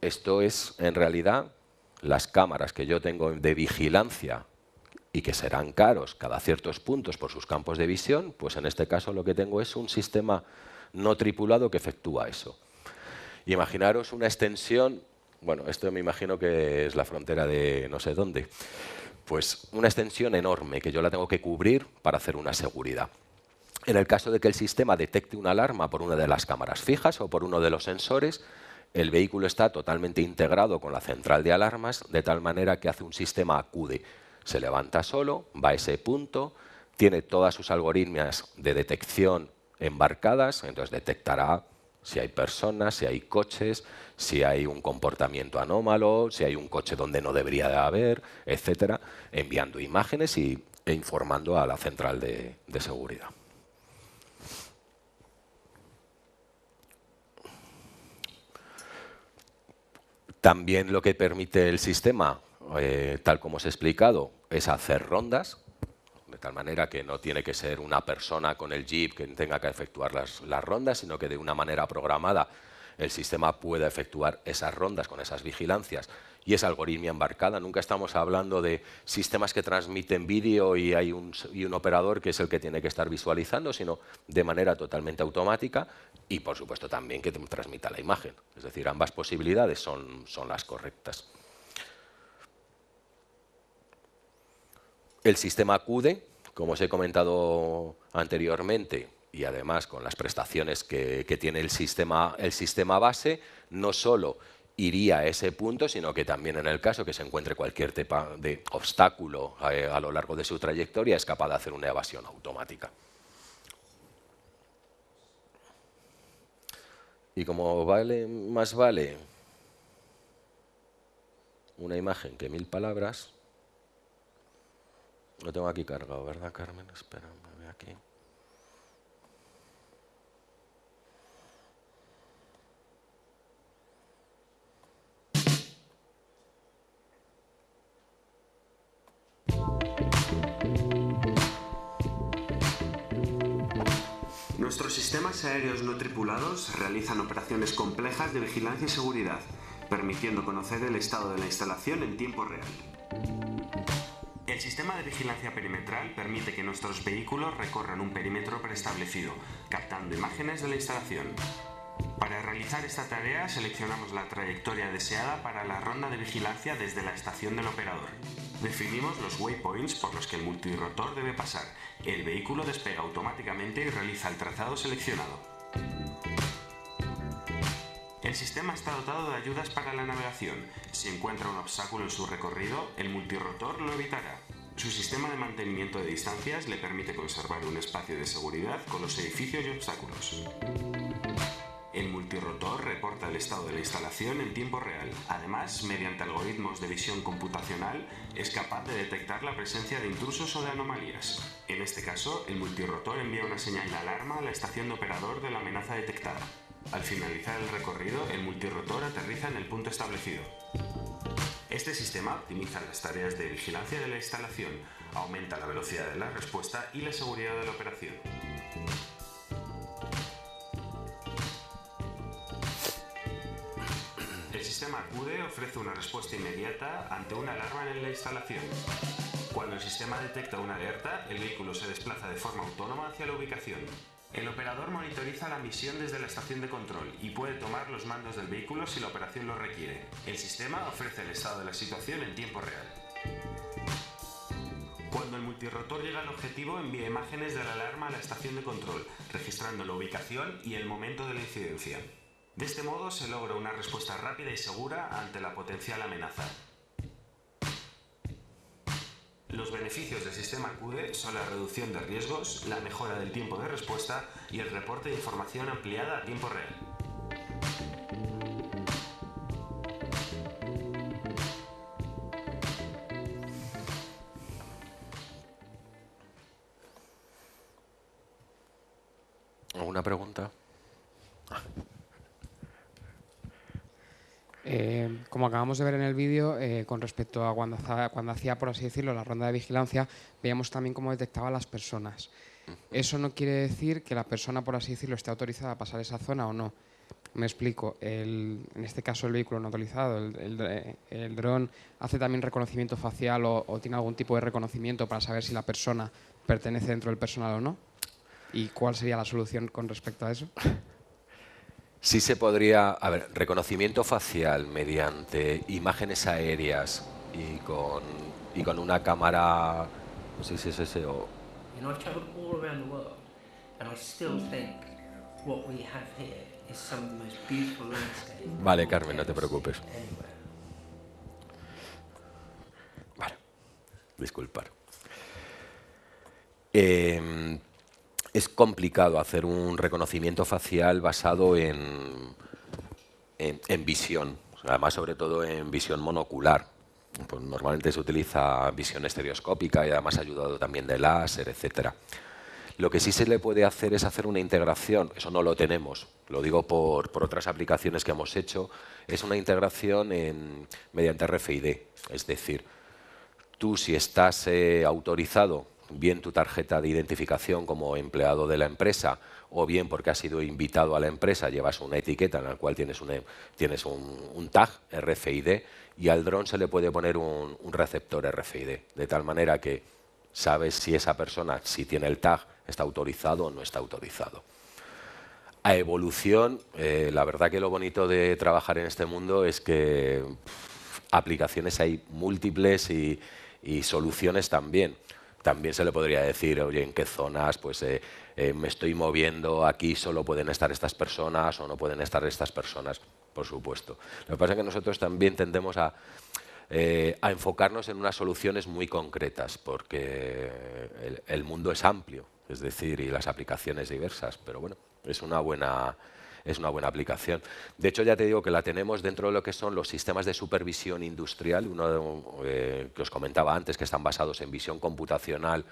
Esto es, en realidad, las cámaras que yo tengo de vigilancia y que serán caros cada ciertos puntos por sus campos de visión, pues en este caso lo que tengo es un sistema no tripulado que efectúa eso. Imaginaros una extensión, bueno, esto me imagino que es la frontera de no sé dónde, pues una extensión enorme que yo la tengo que cubrir para hacer una seguridad. En el caso de que el sistema detecte una alarma por una de las cámaras fijas o por uno de los sensores, el vehículo está totalmente integrado con la central de alarmas, de tal manera que hace un sistema acude. Se levanta solo, va a ese punto, tiene todas sus algoritmias de detección embarcadas, entonces detectará si hay personas, si hay coches, si hay un comportamiento anómalo, si hay un coche donde no debería de haber, etcétera, enviando imágenes e informando a la central de seguridad. También lo que permite el sistema, tal como os he explicado, es hacer rondas, de tal manera que no tiene que ser una persona con el jeep que tenga que efectuar las rondas, sino que de una manera programada el sistema pueda efectuar esas rondas con esas vigilancias. Y es algoritmia embarcada. Nunca estamos hablando de sistemas que transmiten vídeo y hay un operador que es el que tiene que estar visualizando, sino de manera totalmente automática y, por supuesto, también que transmita la imagen. Es decir, ambas posibilidades son las correctas. El sistema CUDE, como os he comentado anteriormente, y además con las prestaciones que tiene el sistema base, no solo iría a ese punto, sino que también en el caso que se encuentre cualquier tipo de obstáculo a lo largo de su trayectoria, es capaz de hacer una evasión automática. Y como más vale una imagen que 1000 palabras, lo tengo aquí cargado, ¿verdad, Carmen? Espera, me voy aquí. Nuestros sistemas aéreos no tripulados realizan operaciones complejas de vigilancia y seguridad, permitiendo conocer el estado de la instalación en tiempo real. El sistema de vigilancia perimetral permite que nuestros vehículos recorran un perímetro preestablecido, captando imágenes de la instalación. Para realizar esta tarea seleccionamos la trayectoria deseada para la ronda de vigilancia desde la estación del operador. Definimos los waypoints por los que el multirrotor debe pasar. El vehículo despega automáticamente y realiza el trazado seleccionado. El sistema está dotado de ayudas para la navegación. Si encuentra un obstáculo en su recorrido, el multirrotor lo evitará. Su sistema de mantenimiento de distancias le permite conservar un espacio de seguridad con los edificios y obstáculos. El multirrotor reporta el estado de la instalación en tiempo real. Además, mediante algoritmos de visión computacional, es capaz de detectar la presencia de intrusos o de anomalías. En este caso, el multirrotor envía una señal de alarma a la estación de operador de la amenaza detectada. Al finalizar el recorrido, el multirrotor aterriza en el punto establecido. Este sistema optimiza las tareas de vigilancia de la instalación, aumenta la velocidad de la respuesta y la seguridad de la operación. El sistema CUDE ofrece una respuesta inmediata ante una alarma en la instalación. Cuando el sistema detecta una alerta, el vehículo se desplaza de forma autónoma hacia la ubicación. El operador monitoriza la misión desde la estación de control y puede tomar los mandos del vehículo si la operación lo requiere. El sistema ofrece el estado de la situación en tiempo real. Cuando el multirrotor llega al objetivo, envía imágenes de la alarma a la estación de control, registrando la ubicación y el momento de la incidencia. De este modo se logra una respuesta rápida y segura ante la potencial amenaza. Los beneficios del sistema CUDE son la reducción de riesgos, la mejora del tiempo de respuesta y el reporte de información ampliada a tiempo real. ¿Alguna pregunta? Como acabamos de ver en el vídeo, con respecto a cuando hacía, por así decirlo, la ronda de vigilancia, veíamos también cómo detectaba a las personas. Eso no quiere decir que la persona, por así decirlo, esté autorizada a pasar esa zona o no. Me explico. En este caso, el vehículo no autorizado, el dron, hace también reconocimiento facial o tiene algún tipo de reconocimiento para saber si la persona pertenece dentro del personal o no. ¿Y cuál sería la solución con respecto a eso? Sí se podría, a ver, reconocimiento facial mediante imágenes aéreas y con una cámara, no sé si es ese o... You know, I've traveled all around the world and I still think what we have here is some of the most beautiful landscape. Vale, Carmen, no te preocupes. Vale, disculpar. Es complicado hacer un reconocimiento facial basado en visión, además sobre todo en visión monocular. Pues normalmente se utiliza visión estereoscópica y además ayudado también de láser, etc. Lo que sí se le puede hacer es hacer una integración, eso no lo tenemos, lo digo por otras aplicaciones que hemos hecho, es una integración mediante RFID, es decir, tú si estás autorizado bien tu tarjeta de identificación como empleado de la empresa, o bien porque has sido invitado a la empresa, llevas una etiqueta en la cual tienes un tag RFID, y al dron se le puede poner un receptor RFID, de tal manera que sabes si esa persona, si tiene el tag, está autorizado o no está autorizado. A evolución, la verdad que lo bonito de trabajar en este mundo es que aplicaciones hay múltiples y soluciones también. También se le podría decir, oye, en qué zonas pues, me estoy moviendo, aquí solo pueden estar estas personas o no pueden estar estas personas, por supuesto. Lo que pasa es que nosotros también tendemos a enfocarnos en unas soluciones muy concretas, porque el mundo es amplio, es decir, y las aplicaciones diversas, pero bueno, es una buena aplicación. De hecho, ya te digo que la tenemos dentro de lo que son los sistemas de supervisión industrial, que os comentaba antes, que están basados en visión computacional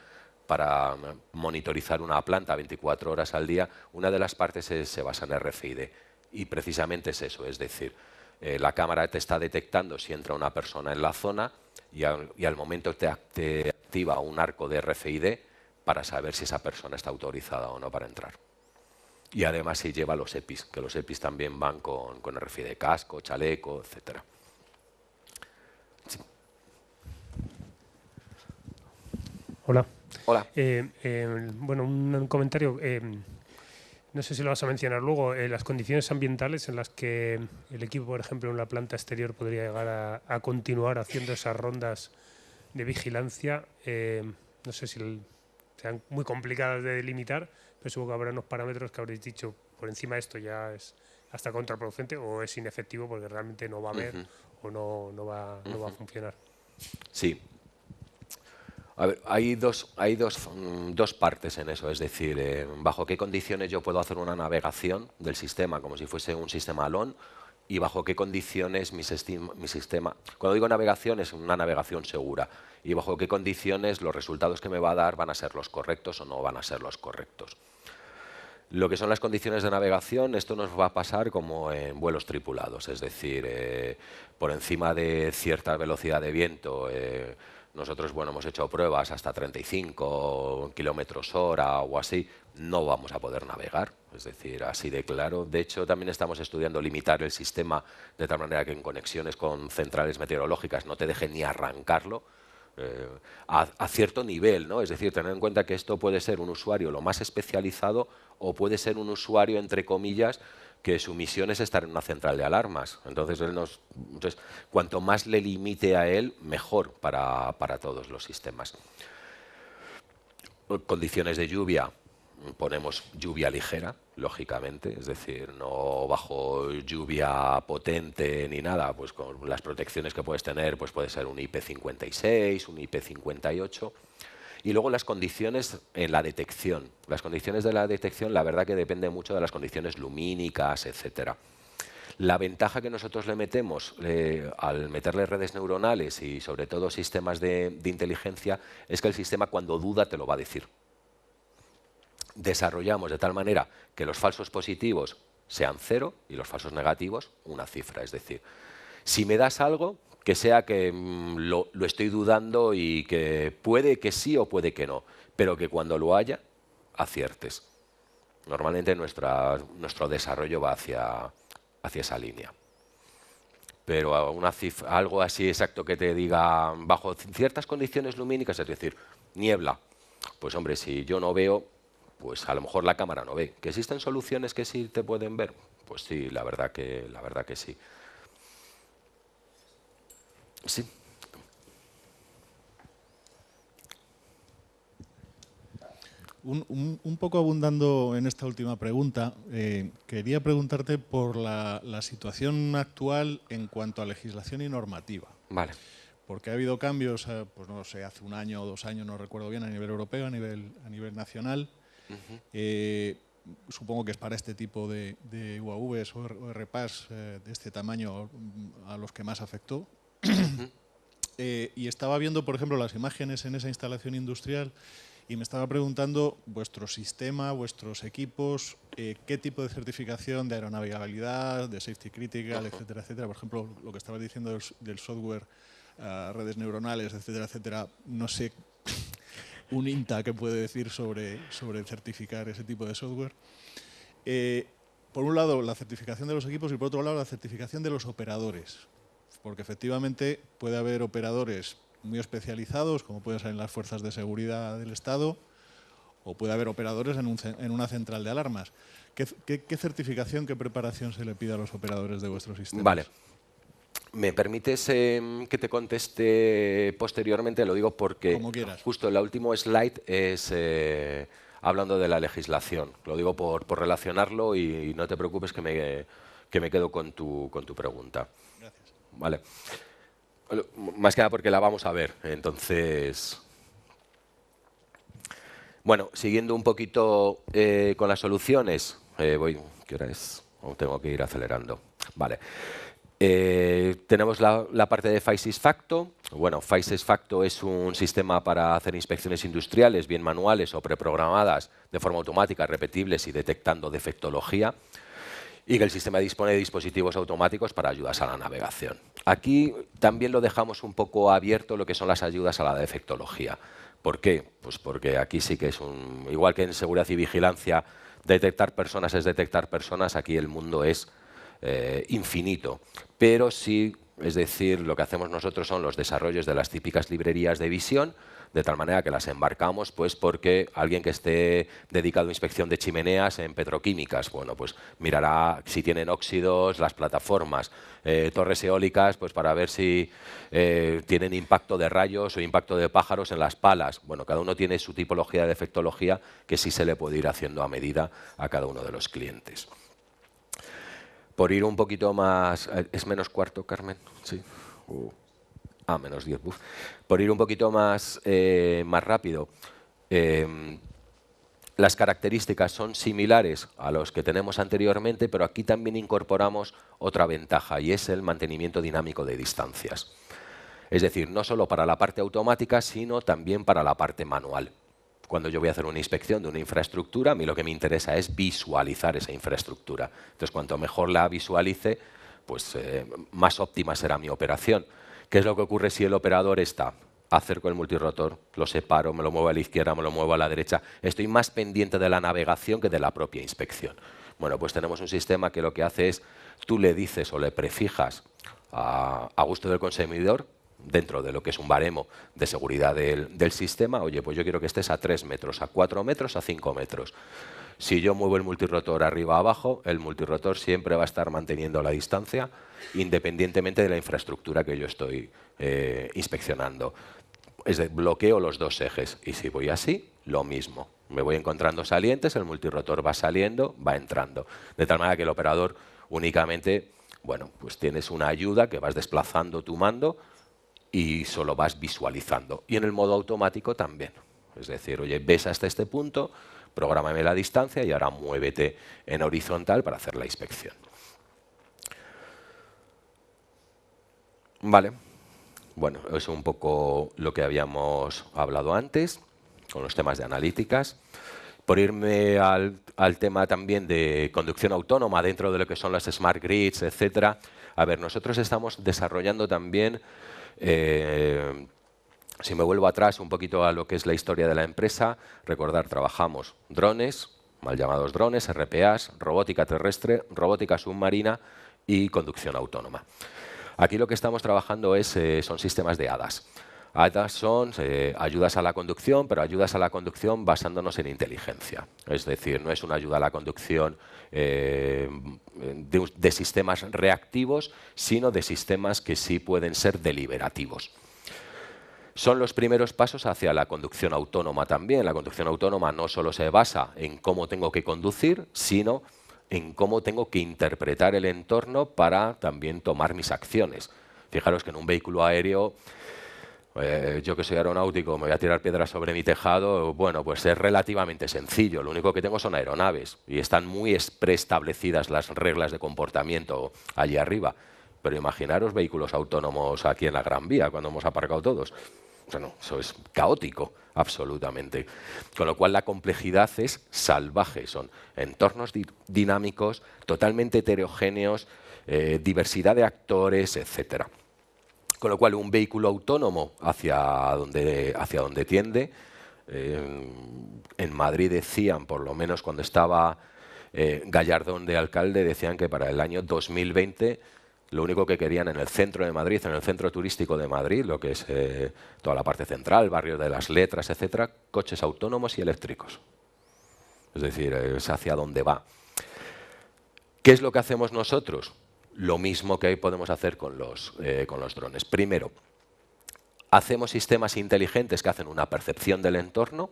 para monitorizar una planta 24 horas al día. Una de las partes se basa en RFID, y precisamente es eso, es decir, la cámara te está detectando si entra una persona en la zona, y al momento te activa un arco de RFID para saber si esa persona está autorizada o no para entrar. Y además si lleva los EPIs, que los EPIs también van con RFID, casco, chaleco, etc. Sí. Hola. Hola. Bueno, un comentario. No sé si lo vas a mencionar luego. Las condiciones ambientales en las que el equipo, por ejemplo, en la planta exterior podría llegar a continuar haciendo esas rondas de vigilancia. No sé si sean muy complicadas de delimitar, pero supongo que habrá unos parámetros que habréis dicho por encima de esto ya es hasta contraproducente o es inefectivo porque realmente no va a haber o no va a funcionar. Sí. A ver, hay dos partes en eso, es decir, bajo qué condiciones yo puedo hacer una navegación del sistema como si fuese un sistema ALON, y bajo qué condiciones mi sistema, cuando digo navegación es una navegación segura, y bajo qué condiciones los resultados que me va a dar van a ser los correctos o no van a ser los correctos. Lo que son las condiciones de navegación, esto nos va a pasar como en vuelos tripulados, es decir, por encima de cierta velocidad de viento, nosotros hemos hecho pruebas hasta 35 km/h o así, no vamos a poder navegar, es decir, así de claro. De hecho, también estamos estudiando limitar el sistema de tal manera que en conexiones con centrales meteorológicas no te dejen ni arrancarlo, a cierto nivel, ¿no? Es decir, tener en cuenta que esto puede ser un usuario lo más especializado o puede ser un usuario, entre comillas, que su misión es estar en una central de alarmas. Entonces, cuanto más le limite a él, mejor para todos los sistemas. Condiciones de lluvia, ponemos lluvia ligera, lógicamente, es decir, no bajo lluvia potente ni nada, pues con las protecciones que puedes tener, pues puede ser un IP56, un IP58. Y luego las condiciones en la detección. Las condiciones de la detección, la verdad que depende mucho de las condiciones lumínicas, etcétera. La ventaja que nosotros le metemos al meterle redes neuronales y sobre todo sistemas de inteligencia es que el sistema cuando duda te lo va a decir. Desarrollamos de tal manera que los falsos positivos sean 0 y los falsos negativos una cifra. Es decir, si me das algo, que sea que lo estoy dudando y que puede que sí o puede que no, pero que cuando lo haya, aciertes. Normalmente nuestro desarrollo va hacia esa línea. Pero algo así exacto que te diga bajo ciertas condiciones lumínicas, es decir, niebla, pues hombre, si yo no veo, pues a lo mejor la cámara no ve. ¿Que existen soluciones que sí te pueden ver? Pues sí, la verdad que sí. Sí. Un poco abundando en esta última pregunta, quería preguntarte por la situación actual en cuanto a legislación y normativa. Vale. Porque ha habido cambios, pues no sé, hace un año o 2 años, no recuerdo bien, a nivel europeo, a nivel nacional. Supongo que es para este tipo de UAVs o RPAs de este tamaño a los que más afectó. Y estaba viendo, por ejemplo, las imágenes en esa instalación industrial y me estaba preguntando vuestro sistema, vuestros equipos, qué tipo de certificación de aeronavegabilidad, de safety critical, etcétera, etcétera. Por ejemplo, lo que estabas diciendo del software, redes neuronales, etcétera, etcétera. No sé un INTA que puede decir sobre certificar ese tipo de software. Por un lado, la certificación de los equipos y por otro lado, la certificación de los operadores. Porque efectivamente puede haber operadores muy especializados, como pueden ser en las fuerzas de seguridad del Estado, o puede haber operadores en una central de alarmas. ¿Qué certificación, qué preparación se le pide a los operadores de vuestros sistemas? Vale. ¿Me permites que te conteste posteriormente? Lo digo porque justo el último slide es hablando de la legislación. Lo digo por relacionarlo y no te preocupes que me quedo con tu pregunta. Gracias. Vale. Más que nada porque la vamos a ver. Entonces, bueno, siguiendo un poquito con las soluciones. ¿Qué hora es? Tengo que ir acelerando. Vale. Tenemos la parte de FISIS-Facto. Bueno, FISIS-Facto es un sistema para hacer inspecciones industriales, bien manuales o preprogramadas, de forma automática, repetibles y detectando defectología. Y que el sistema dispone de dispositivos automáticos para ayudas a la navegación. Aquí también lo dejamos un poco abierto lo que son las ayudas a la defectología. ¿Por qué? Pues porque aquí sí que es igual que en seguridad y vigilancia, detectar personas es detectar personas, aquí el mundo es infinito. Pero sí, es decir, lo que hacemos nosotros son los desarrollos de las típicas librerías de visión, de tal manera que las embarcamos pues porque alguien que esté dedicado a inspección de chimeneas en petroquímicas, bueno, pues mirará si tienen óxidos las plataformas, torres eólicas, pues para ver si tienen impacto de rayos o impacto de pájaros en las palas. Bueno, cada uno tiene su tipología de defectología que sí se le puede ir haciendo a medida a cada uno de los clientes. Por ir un poquito más... ¿Es menos cuarto, Carmen? Sí. Menos 10. Por ir un poquito más rápido, las características son similares a los que tenemos anteriormente, pero aquí también incorporamos otra ventaja y es el mantenimiento dinámico de distancias. Es decir, no solo para la parte automática, sino también para la parte manual. Cuando yo voy a hacer una inspección de una infraestructura, a mí lo que me interesa es visualizar esa infraestructura. Entonces, cuanto mejor la visualice, pues más óptima será mi operación. ¿Qué es lo que ocurre si el operador está? Acerco el multirotor, lo separo, me lo muevo a la izquierda, me lo muevo a la derecha. Estoy más pendiente de la navegación que de la propia inspección. Bueno, pues tenemos un sistema que lo que hace es, tú le dices o le prefijas a gusto del consumidor, dentro de lo que es un baremo de seguridad del sistema, oye, pues yo quiero que estés a 3 metros, a 4 metros, a 5 metros. Si yo muevo el multirotor arriba a abajo, el multirotor siempre va a estar manteniendo la distancia independientemente de la infraestructura que yo estoy inspeccionando. Es decir, bloqueo los dos ejes y si voy así, lo mismo. Me voy encontrando salientes, el multirotor va saliendo, va entrando. De tal manera que el operador únicamente, bueno, pues tienes una ayuda que vas desplazando tu mando y solo vas visualizando. Y en el modo automático también. Es decir, oye, ves hasta este punto, prográmame la distancia y ahora muévete en horizontal para hacer la inspección. Vale. Bueno, eso es un poco lo que habíamos hablado antes, con los temas de analíticas. Por irme al tema también de conducción autónoma dentro de lo que son las smart grids, etcétera. A ver, nosotros estamos desarrollando también... si me vuelvo atrás un poquito a lo que es la historia de la empresa, recordar, trabajamos drones, mal llamados drones, RPAs, robótica terrestre, robótica submarina y conducción autónoma. Aquí lo que estamos trabajando son sistemas de ADAS. ADAS son ayudas a la conducción, pero ayudas a la conducción basándonos en inteligencia. Es decir, no es una ayuda a la conducción de sistemas reactivos, sino de sistemas que sí pueden ser deliberativos. Son los primeros pasos hacia la conducción autónoma también. La conducción autónoma no solo se basa en cómo tengo que conducir, sino en cómo tengo que interpretar el entorno para también tomar mis acciones. Fijaros que en un vehículo aéreo, yo que soy aeronáutico, me voy a tirar piedras sobre mi tejado, bueno, pues es relativamente sencillo. Lo único que tengo son aeronaves y están muy preestablecidas las reglas de comportamiento allí arriba. Pero imaginaros vehículos autónomos aquí en la Gran Vía, cuando hemos aparcado todos. Bueno, eso es caótico, absolutamente. Con lo cual la complejidad es salvaje. Son entornos dinámicos, totalmente heterogéneos, diversidad de actores, etc. Con lo cual un vehículo autónomo hacia donde tiende En Madrid decían, por lo menos cuando estaba Gallardón de alcalde, decían que para el año 2020 lo único que querían en el centro de Madrid, en el centro turístico de Madrid, lo que es toda la parte central, barrio de las Letras, etcétera, coches autónomos y eléctricos. Es decir, es hacia dónde va. ¿Qué es lo que hacemos nosotros? Lo mismo que podemos hacer con los drones. Primero, hacemos sistemas inteligentes que hacen una percepción del entorno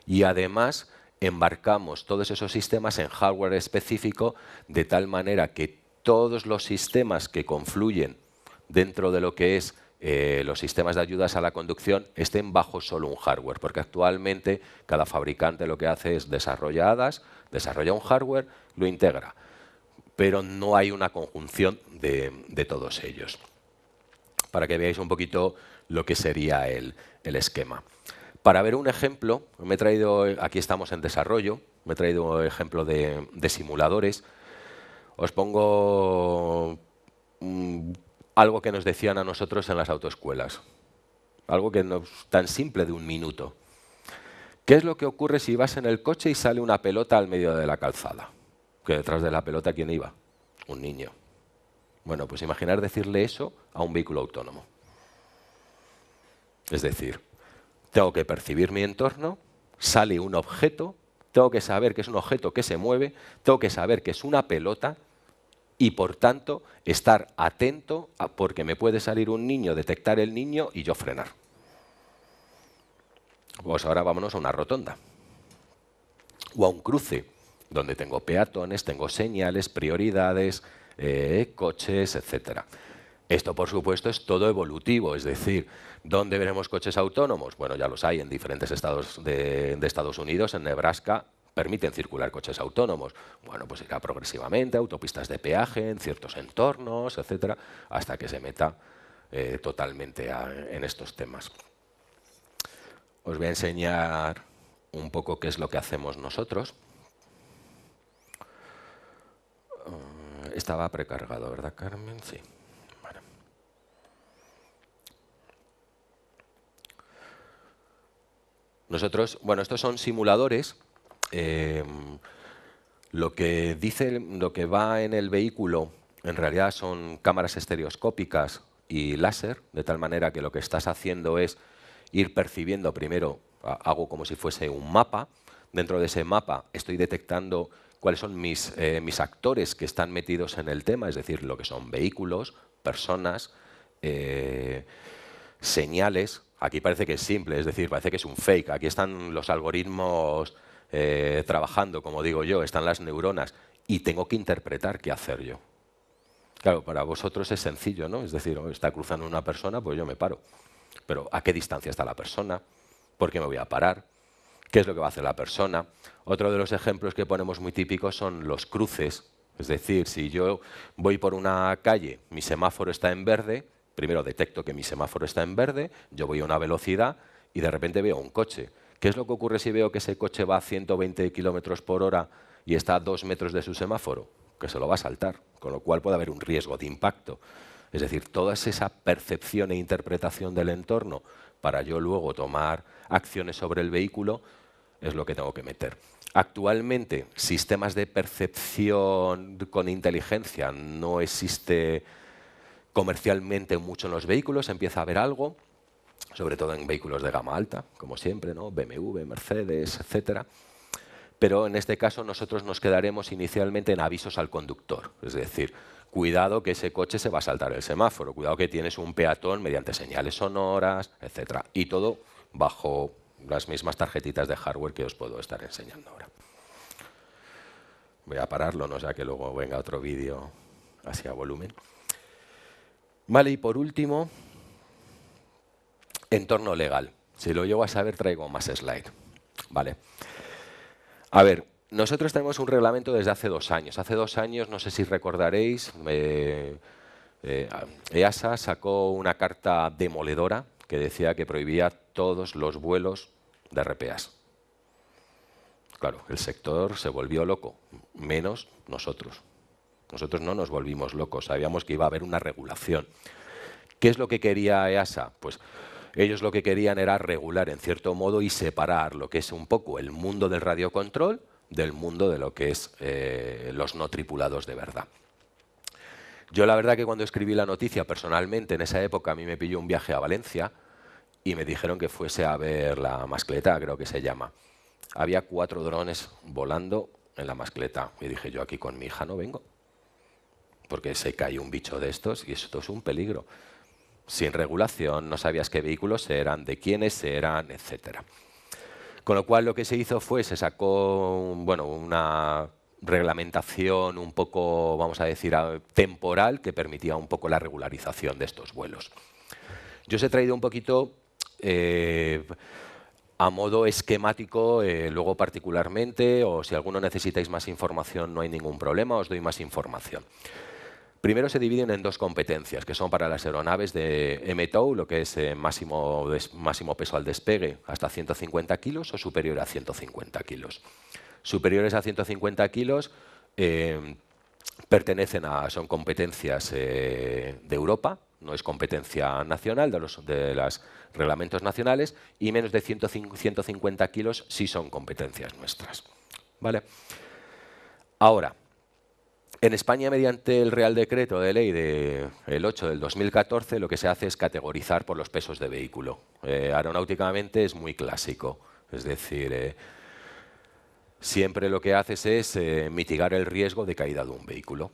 y además embarcamos todos esos sistemas en hardware específico de tal manera que todos los sistemas que confluyen dentro de lo que es los sistemas de ayudas a la conducción estén bajo solo un hardware, porque actualmente cada fabricante lo que hace es desarrolla un hardware, lo integra, pero no hay una conjunción de todos ellos. Para que veáis un poquito lo que sería el esquema. Para ver un ejemplo, me he traído, aquí estamos en desarrollo, me he traído un ejemplo de simuladores. Os pongo algo que nos decían a nosotros en las autoescuelas. Algo que no es tan simple de un minuto. ¿Qué es lo que ocurre si vas en el coche y sale una pelota al medio de la calzada? Que detrás de la pelota, ¿quién iba? Un niño. Bueno, pues imaginar decirle eso a un vehículo autónomo. Es decir, tengo que percibir mi entorno, sale un objeto, tengo que saber que es un objeto que se mueve, tengo que saber que es una pelota y, por tanto, estar atento porque me puede salir un niño, detectar el niño y yo frenar. Pues ahora vámonos a una rotonda o a un cruce donde tengo peatones, tengo señales, prioridades, coches, etcétera. Esto, por supuesto, es todo evolutivo, es decir, ¿dónde veremos coches autónomos? Bueno, ya los hay en diferentes estados de Estados Unidos. En Nebraska permiten circular coches autónomos. Bueno, pues irá progresivamente, autopistas de peaje, en ciertos entornos, etcétera, hasta que se meta totalmente en estos temas. Os voy a enseñar un poco qué es lo que hacemos nosotros. Estaba precargado, ¿verdad, Carmen? Sí. Bueno. Nosotros, bueno, estos son simuladores. Lo que va en el vehículo en realidad son cámaras estereoscópicas y láser, de tal manera que lo que estás haciendo es ir percibiendo primero, hago como si fuese un mapa. Dentro de ese mapa estoy detectando cuáles son mis actores que están metidos en el tema, es decir, lo que son vehículos, personas, señales. Aquí parece que es simple, es decir, parece que es un fake. Aquí están los algoritmos trabajando, como digo yo, están las neuronas y tengo que interpretar qué hacer yo. Claro, para vosotros es sencillo, ¿no? Es decir, está cruzando una persona, pues yo me paro. Pero ¿a qué distancia está la persona? ¿Por qué me voy a parar? ¿Qué es lo que va a hacer la persona? Otro de los ejemplos que ponemos muy típicos son los cruces. Es decir, si yo voy por una calle, mi semáforo está en verde, primero detecto que mi semáforo está en verde, yo voy a una velocidad y de repente veo un coche. ¿Qué es lo que ocurre si veo que ese coche va a 120 km por hora y está a 2 metros de su semáforo? Que se lo va a saltar, con lo cual puede haber un riesgo de impacto. Es decir, toda esa percepción e interpretación del entorno para yo luego tomar acciones sobre el vehículo es lo que tengo que meter. Actualmente, sistemas de percepción con inteligencia no existe comercialmente mucho en los vehículos, empieza a haber algo, sobre todo en vehículos de gama alta, como siempre, ¿no? BMW, Mercedes, etcétera. Pero en este caso nosotros nos quedaremos inicialmente en avisos al conductor, es decir, cuidado que ese coche se va a saltar el semáforo, cuidado que tienes un peatón mediante señales sonoras, etcétera. Y todo bajo las mismas tarjetitas de hardware que os puedo estar enseñando ahora. Voy a pararlo, no sea que luego venga otro vídeo así a volumen. Vale, y por último, entorno legal. Si lo llego a saber, traigo más slide. Vale. A ver, nosotros tenemos un reglamento desde hace 2 años. Hace 2 años, no sé si recordaréis, EASA sacó una carta demoledora que decía que prohibía todos los vuelos de RPAs. Claro, el sector se volvió loco, menos nosotros. Nosotros no nos volvimos locos, sabíamos que iba a haber una regulación. ¿Qué es lo que quería EASA? Pues Ellos lo que querían era regular en cierto modo y separar lo que es un poco el mundo del radiocontrol del mundo de lo que es los no tripulados de verdad. Yo la verdad que cuando escribí la noticia personalmente en esa época a mí me pilló un viaje a Valencia y me dijeron que fuese a ver la mascleta, creo que se llama. Había 4 drones volando en la mascleta y dije yo aquí con mi hija no vengo porque se cae un bicho de estos y esto es un peligro. Sin regulación, no sabías qué vehículos eran, de quiénes eran, etcétera. Con lo cual lo que se hizo fue, se sacó una reglamentación un poco, vamos a decir, temporal que permitía un poco la regularización de estos vuelos. Yo os he traído un poquito a modo esquemático, luego particularmente, o si alguno necesitáis más información no hay ningún problema, os doy más información. Primero se dividen en 2 competencias, que son para las aeronaves de MTOW, lo que es máximo peso al despegue, hasta 150 kilos o superior a 150 kilos. Superiores a 150 kilos son competencias de Europa, no es competencia nacional de los reglamentos nacionales, y menos de 150 kilos sí son competencias nuestras. ¿Vale? Ahora, en España, mediante el Real Decreto de Ley el 8 del 2014, lo que se hace es categorizar por los pesos de vehículo. Aeronáuticamente es muy clásico, es decir, siempre lo que haces es mitigar el riesgo de caída de un vehículo.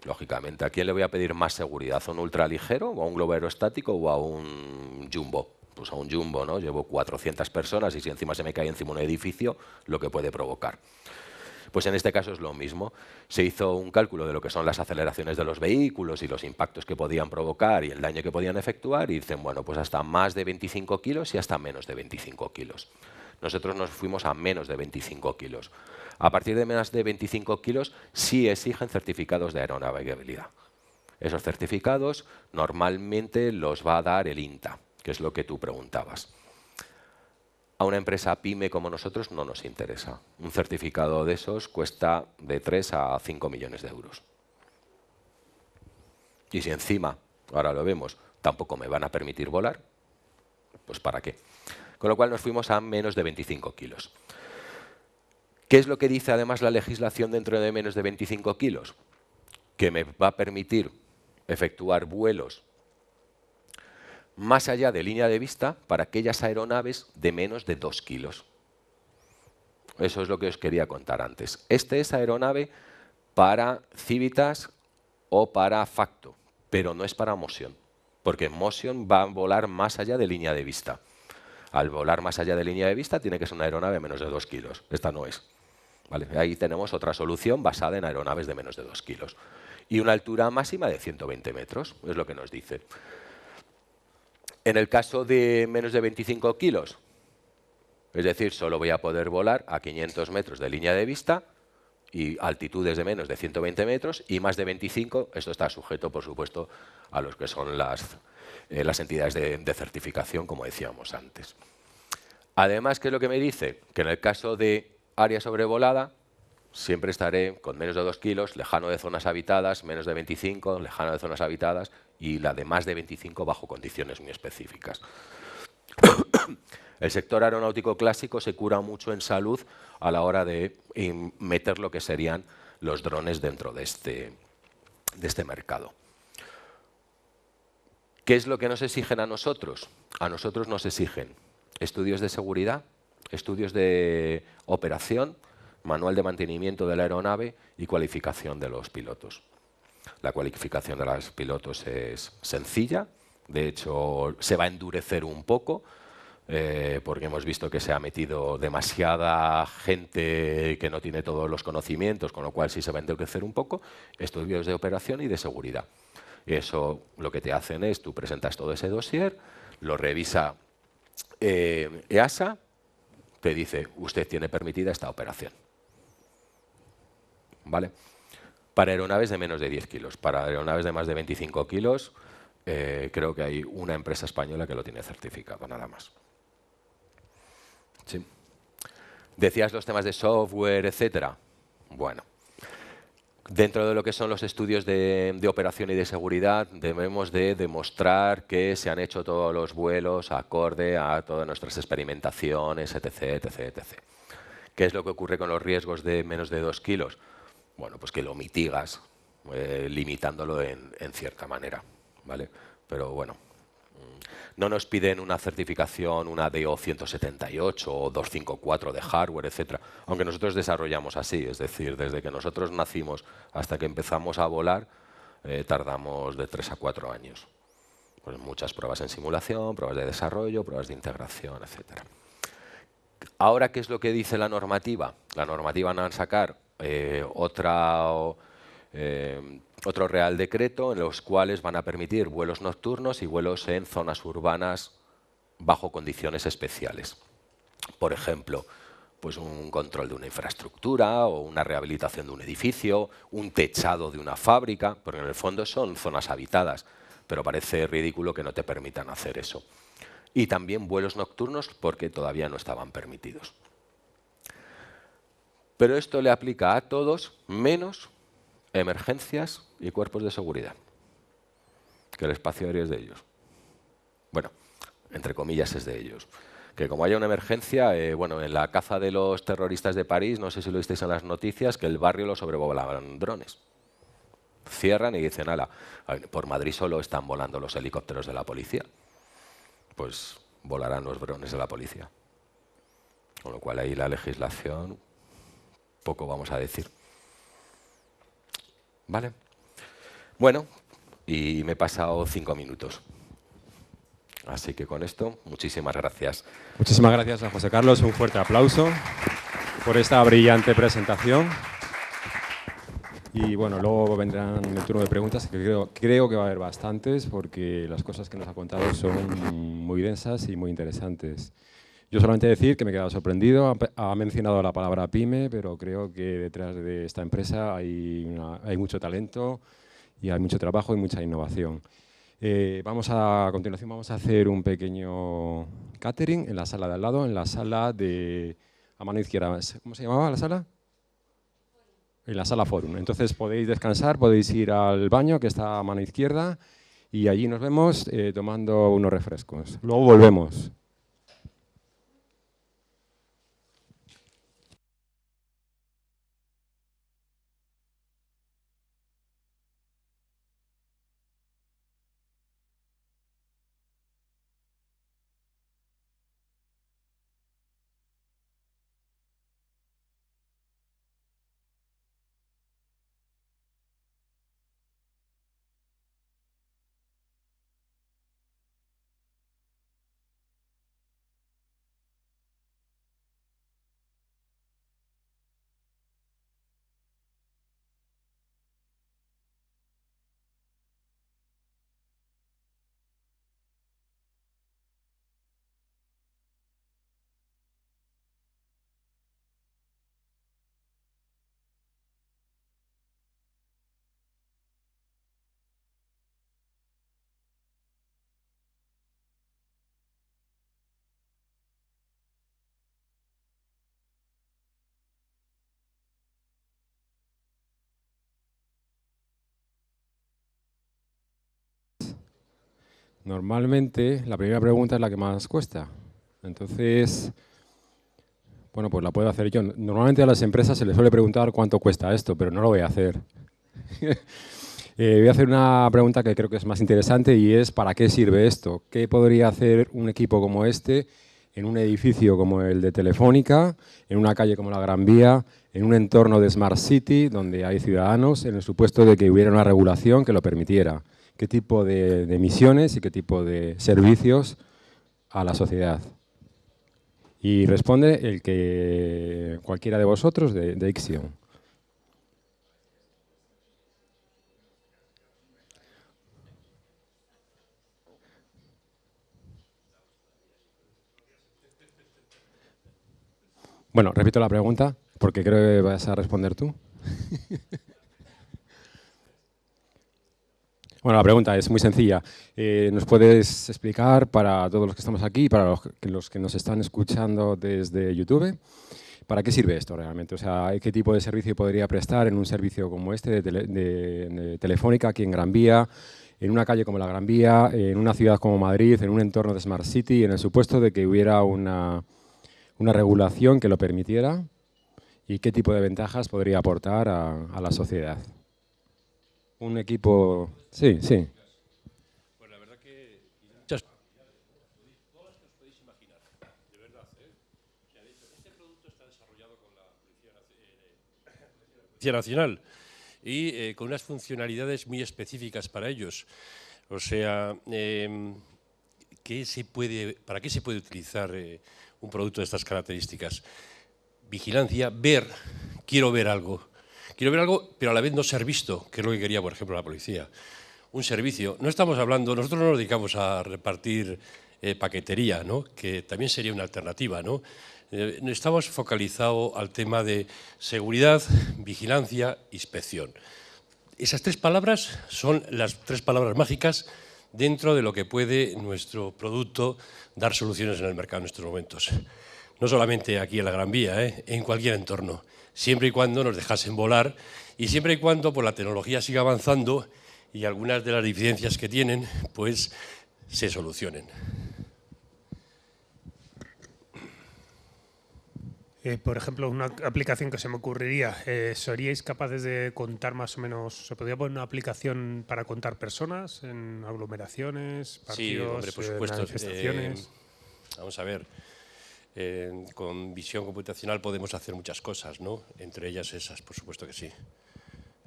Lógicamente, ¿a quién le voy a pedir más seguridad? ¿A un ultraligero o a un globo aerostático o a un jumbo? Pues a un jumbo, ¿no? Llevo 400 personas y si encima se me cae encima un edificio, lo que puede provocar. Pues en este caso es lo mismo. Se hizo un cálculo de lo que son las aceleraciones de los vehículos y los impactos que podían provocar y el daño que podían efectuar y dicen, bueno, pues hasta más de 25 kilos y hasta menos de 25 kilos. Nosotros nos fuimos a menos de 25 kilos. A partir de menos de 25 kilos sí exigen certificados de aeronavegabilidad. Esos certificados normalmente los va a dar el INTA, que es lo que tú preguntabas. A una empresa pyme como nosotros no nos interesa. Un certificado de esos cuesta de 3 a 5 millones de euros. Y si encima, ahora lo vemos, tampoco me van a permitir volar, pues ¿para qué? Con lo cual nos fuimos a menos de 25 kilos. ¿Qué es lo que dice además la legislación dentro de menos de 25 kilos? Que me va a permitir efectuar vuelos más allá de línea de vista para aquellas aeronaves de menos de 2 kilos. Eso es lo que os quería contar antes. Esta es aeronave para Civitas o para Facto, pero no es para Motion, porque Motion va a volar más allá de línea de vista. Al volar más allá de línea de vista tiene que ser una aeronave de menos de 2 kilos. Esta no es. ¿Vale? Ahí tenemos otra solución basada en aeronaves de menos de 2 kilos. Y una altura máxima de 120 metros, es lo que nos dice. En el caso de menos de 25 kilos, es decir, solo voy a poder volar a 500 metros de línea de vista y altitudes de menos de 120 metros y más de 25, esto está sujeto, por supuesto, a los que son las entidades de certificación, como decíamos antes. Además, ¿qué es lo que me dice? Que en el caso de área sobrevolada, siempre estaré con menos de 2 kilos, lejano de zonas habitadas, menos de 25, lejano de zonas habitadas, y la de más de 25 bajo condiciones muy específicas. El sector aeronáutico clásico se cura mucho en salud a la hora de meter lo que serían los drones dentro de este mercado. ¿Qué es lo que nos exigen a nosotros? A nosotros nos exigen estudios de seguridad, estudios de operación, manual de mantenimiento de la aeronave y cualificación de los pilotos. La cualificación de los pilotos es sencilla, de hecho se va a endurecer un poco porque hemos visto que se ha metido demasiada gente que no tiene todos los conocimientos, con lo cual sí se va a endurecer un poco, estudios de operación y de seguridad. Eso lo que te hacen es, tú presentas todo ese dossier, lo revisa EASA, te dice, usted tiene permitida esta operación. ¿Vale? Para aeronaves de menos de 10 kilos. Para aeronaves de más de 25 kilos, creo que hay una empresa española que lo tiene certificado, nada más. ¿Sí? Decías los temas de software, etcétera. Bueno, Dentro de lo que son los estudios de operación y de seguridad, debemos de demostrar que se han hecho todos los vuelos acorde a todas nuestras experimentaciones, etc., etc., etc. ¿Qué es lo que ocurre con los riesgos de menos de 2 kilos? Bueno, pues que lo mitigas limitándolo en cierta manera, ¿vale? Pero bueno, no nos piden una certificación, una DO 178 o 254 de hardware, etcétera, aunque nosotros desarrollamos así, es decir, desde que nosotros nacimos hasta que empezamos a volar, tardamos de 3 a 4 años. Pues muchas pruebas en simulación, pruebas de desarrollo, pruebas de integración, etcétera. Ahora, ¿qué es lo que dice la normativa? La normativa va a sacar otro Real Decreto en los cuales van a permitir vuelos nocturnos y vuelos en zonas urbanas bajo condiciones especiales. Por ejemplo, pues un control de una infraestructura o una rehabilitación de un edificio, un techado de una fábrica, porque en el fondo son zonas habitadas, pero parece ridículo que no te permitan hacer eso. Y también vuelos nocturnos porque todavía no estaban permitidos. Pero esto le aplica a todos menos emergencias y cuerpos de seguridad, que el espacio aéreo es de ellos. Bueno, entre comillas es de ellos. Que como haya una emergencia, bueno, en la caza de los terroristas de París, no sé si lo visteis en las noticias, que el barrio lo sobrevolaban drones. Cierran y dicen, ala, por Madrid solo están volando los helicópteros de la policía. Pues volarán los drones de la policía. Con lo cual ahí la legislación, poco vamos a decir. ¿Vale? Bueno, y me he pasado 5 minutos. Así que con esto, muchísimas gracias. Muchísimas gracias a José Carlos. Un fuerte aplauso por esta brillante presentación. Y bueno, luego vendrán el turno de preguntas, que creo que va a haber bastantes, porque las cosas que nos ha contado son muy densas y muy interesantes. Yo solamente decir que me he quedado sorprendido. Ha mencionado la palabra PYME, pero creo que detrás de esta empresa hay mucho talento y hay mucho trabajo y mucha innovación. A continuación vamos a hacer un pequeño catering en la sala de al lado, en la sala de a mano izquierda. ¿Cómo se llamaba la sala? En la sala Forum. Entonces podéis descansar, podéis ir al baño que está a mano izquierda y allí nos vemos tomando unos refrescos. Luego volvemos. Normalmente la primera pregunta es la que más cuesta. Entonces, bueno, pues la puedo hacer yo. Normalmente a las empresas se les suele preguntar cuánto cuesta esto, pero no lo voy a hacer. Voy a hacer una pregunta que creo que es más interesante y es ¿para qué sirve esto? ¿Qué podría hacer un equipo como este en un edificio como el de Telefónica, en una calle como la Gran Vía, en un entorno de Smart City donde hay ciudadanos, en el supuesto de que hubiera una regulación que lo permitiera? ¿Qué tipo de emisiones y qué tipo de servicios a la sociedad? Y responde el que cualquiera de vosotros de Ixion. Bueno, repito la pregunta porque creo que vas a responder tú. Bueno, la pregunta es muy sencilla. ¿Nos puedes explicar para todos los que estamos aquí y para los que nos están escuchando desde YouTube? ¿Para qué sirve esto realmente? O sea, ¿qué tipo de servicio podría prestar en un servicio como este de Telefónica aquí en Gran Vía, en una calle como la Gran Vía, en una ciudad como Madrid, en un entorno de Smart City, en el supuesto de que hubiera una regulación que lo permitiera? ¿Y qué tipo de ventajas podría aportar a la sociedad? Un equipo... Sí, sí. Pues la verdad que muchas todas las que os podéis imaginar, de verdad, ¿eh? O sea, de hecho, este producto está desarrollado con la Policía Nacional y con unas funcionalidades muy específicas para ellos. O sea, ¿para qué se puede utilizar un producto de estas características? Vigilancia, quiero ver algo, pero a la vez no ser visto, que es lo que quería, por ejemplo, la policía. Un servicio, no estamos hablando, nosotros no nos dedicamos a repartir paquetería, ¿no? Que también sería una alternativa, ¿no? Estamos focalizados al tema de seguridad, vigilancia, inspección. Esas 3 palabras son las 3 palabras mágicas dentro de lo que puede nuestro producto dar soluciones en el mercado en estos momentos. No solamente aquí en la Gran Vía, en cualquier entorno, siempre y cuando nos dejasen volar y siempre y cuando pues, la tecnología siga avanzando y algunas de las deficiencias que tienen pues se solucionen. Por ejemplo, una aplicación que se me ocurriría, ¿seríais capaces de contar más o menos, se podría poner una aplicación para contar personas en aglomeraciones, partidos, sí, hombre, por supuesto. manifestaciones? Vamos a ver. Con visión computacional podemos hacer muchas cosas, ¿no? Entre ellas esas, por supuesto que sí.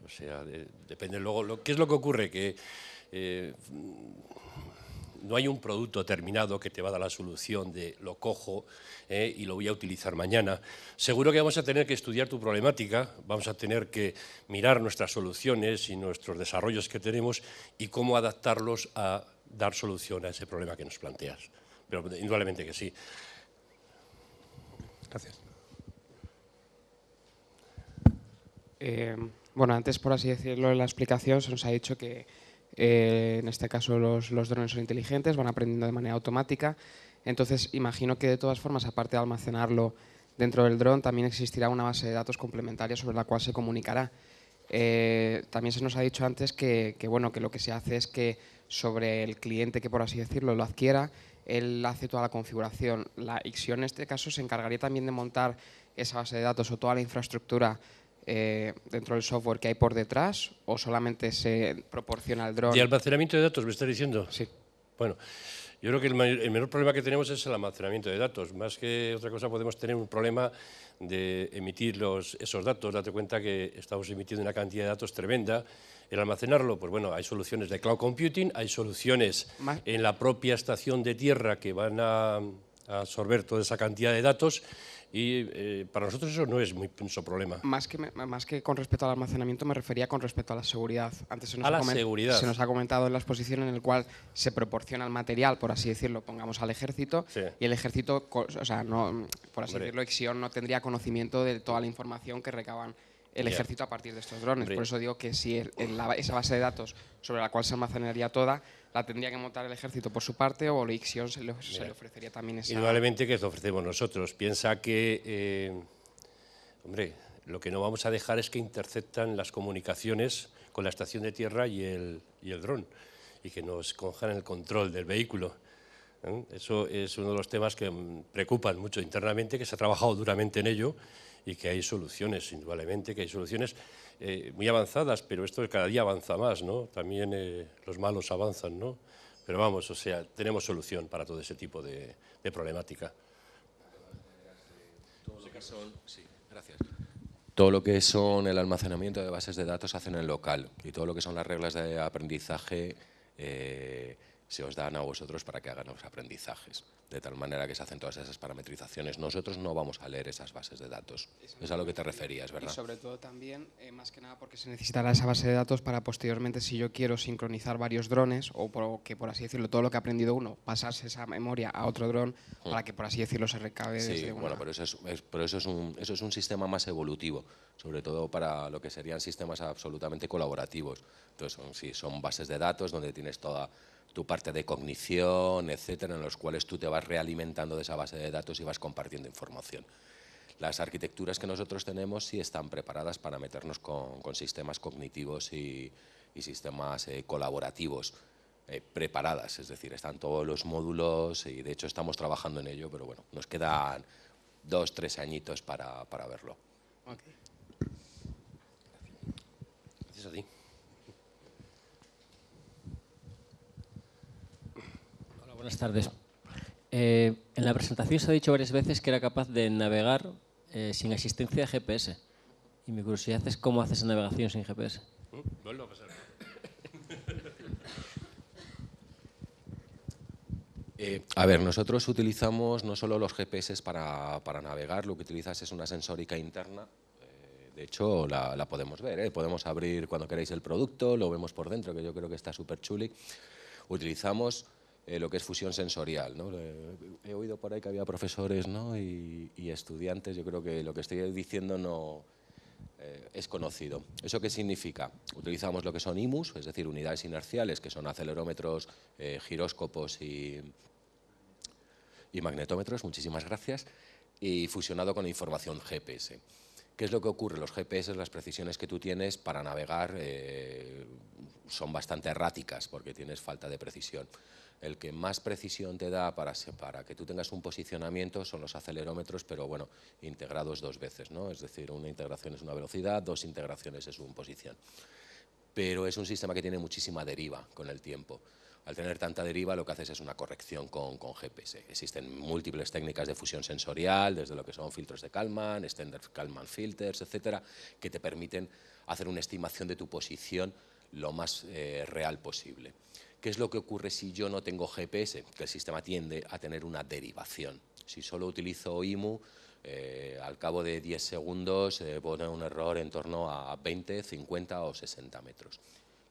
O sea, depende luego. ¿Qué es lo que ocurre? Que no hay un producto terminado que te va a dar la solución de lo cojo y lo voy a utilizar mañana. Seguro que vamos a tener que estudiar tu problemática, vamos a tener que mirar nuestras soluciones y nuestros desarrollos que tenemos y cómo adaptarlos a dar solución a ese problema que nos planteas. Pero indudablemente que sí. Gracias. Bueno, antes, por así decirlo, en la explicación se nos ha dicho que en este caso los drones son inteligentes, van aprendiendo de manera automática. Entonces, imagino que de todas formas, aparte de almacenarlo dentro del dron, también existirá una base de datos complementaria sobre la cual se comunicará. También se nos ha dicho antes que lo que se hace es que sobre el cliente que, por así decirlo, lo adquiera, él hace toda la configuración. La Ixion, en este caso, se encargaría también de montar esa base de datos o toda la infraestructura dentro del software que hay por detrás, o solamente se proporciona el dron. ¿De almacenamiento de datos me estás diciendo? Sí. Bueno, yo creo que el menor problema que tenemos es el almacenamiento de datos. Más que otra cosa podemos tener un problema de emitir esos datos. Date cuenta que estamos emitiendo una cantidad de datos tremenda. El almacenarlo, pues bueno, hay soluciones de cloud computing, hay soluciones en la propia estación de tierra que van a absorber toda esa cantidad de datos y para nosotros eso no es mucho problema. Más que con respecto al almacenamiento me refería con respecto a la seguridad. Antes se nos ha comentado en la exposición en el cual se proporciona el material, por así decirlo, pongamos al ejército, sí. Y el ejército, o sea, no, por así decirlo, Ixion no tendría conocimiento de toda la información que recaban el ejército a partir de estos drones. Por eso digo que si esa base de datos sobre la cual se almacenaría toda, la tendría que montar el ejército por su parte o Ixion se le ofrecería también esa... Indudablemente que lo ofrecemos nosotros. Piensa que, lo que no vamos a dejar es que interceptan las comunicaciones con la estación de tierra y el dron y que nos cojan el control del vehículo. Eso es uno de los temas que preocupan mucho internamente, que se ha trabajado duramente en ello y que hay soluciones, indudablemente, que hay soluciones muy avanzadas, pero esto cada día avanza más, ¿no? También los malos avanzan, ¿no? Pero vamos, o sea, tenemos solución para todo ese tipo de problemática. Todo lo que son el almacenamiento de bases de datos se hace en el local y todo lo que son las reglas de aprendizaje se os dan a vosotros para que hagan los aprendizajes. De tal manera que se hacen todas esas parametrizaciones. Nosotros no vamos a leer esas bases de datos. Es a lo que te referías, ¿verdad? Y sobre todo también, más que nada, porque se necesitará esa base de datos para posteriormente, si yo quiero sincronizar varios drones, o por así decirlo, todo lo que ha aprendido uno, pasarse esa memoria a otro dron para que, por así decirlo, se recabe desde una... Bueno, pero eso es un sistema más evolutivo, sobre todo para lo que serían sistemas absolutamente colaborativos. Entonces, son bases de datos donde tienes toda tu parte de cognición, etcétera, en los cuales tú te vas realimentando de esa base de datos y vas compartiendo información. Las arquitecturas que nosotros tenemos sí están preparadas para meternos con sistemas cognitivos y sistemas colaborativos preparadas, es decir, están todos los módulos y de hecho estamos trabajando en ello, pero bueno, nos quedan 2 o 3 añitos para verlo. Okay. Gracias a ti. Hola, buenas tardes. En la presentación se ha dicho varias veces que era capaz de navegar sin existencia de GPS. Y mi curiosidad es cómo haces navegación sin GPS. Vuelvo a pasar. A ver, nosotros utilizamos no solo los GPS para navegar, lo que utilizas es una sensórica interna. De hecho, la podemos ver, podemos abrir cuando queráis el producto, lo vemos por dentro, que yo creo que está súper chuli. Utilizamos lo que es fusión sensorial, ¿no? He oído por ahí que había profesores, ¿no? y estudiantes, yo creo que lo que estoy diciendo no es conocido. ¿Eso qué significa? Utilizamos lo que son IMUs, es decir, unidades inerciales, que son acelerómetros, giróscopos y magnetómetros, muchísimas gracias, y fusionado con información GPS. ¿Qué es lo que ocurre? Los GPS, las precisiones que tú tienes para navegar son bastante erráticas porque tienes falta de precisión. El que más precisión te da para que tú tengas un posicionamiento son los acelerómetros, pero bueno, integrados 2 veces, ¿no? Es decir, una integración es una velocidad, 2 integraciones es una posición. Pero es un sistema que tiene muchísima deriva con el tiempo. Al tener tanta deriva, lo que haces es una corrección con GPS. Existen múltiples técnicas de fusión sensorial, desde lo que son filtros de Kalman, extended Kalman filters, etcétera, que te permiten hacer una estimación de tu posición lo más real posible. ¿Qué es lo que ocurre si yo no tengo GPS? Que el sistema tiende a tener una derivación. Si solo utilizo IMU, al cabo de 10 segundos pone un error en torno a 20, 50 o 60 metros.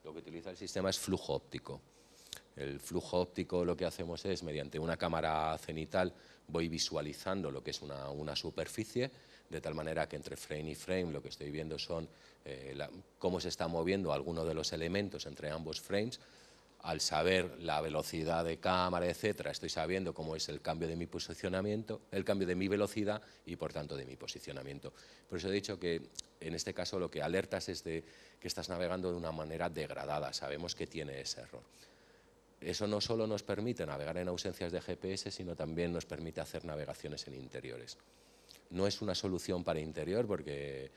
Lo que utiliza el sistema es flujo óptico. El flujo óptico lo que hacemos es, mediante una cámara cenital, voy visualizando lo que es una superficie, de tal manera que entre frame y frame lo que estoy viendo son cómo se está moviendo alguno de los elementos entre ambos frames. Al saber la velocidad de cámara, etcétera, estoy sabiendo cómo es el cambio de mi posicionamiento, el cambio de mi velocidad y, por tanto, de mi posicionamiento. Por eso he dicho que, en este caso, lo que alertas es de que estás navegando de una manera degradada. Sabemos que tiene ese error. Eso no solo nos permite navegar en ausencias de GPS, sino también nos permite hacer navegaciones en interiores. No es una solución para interior, porque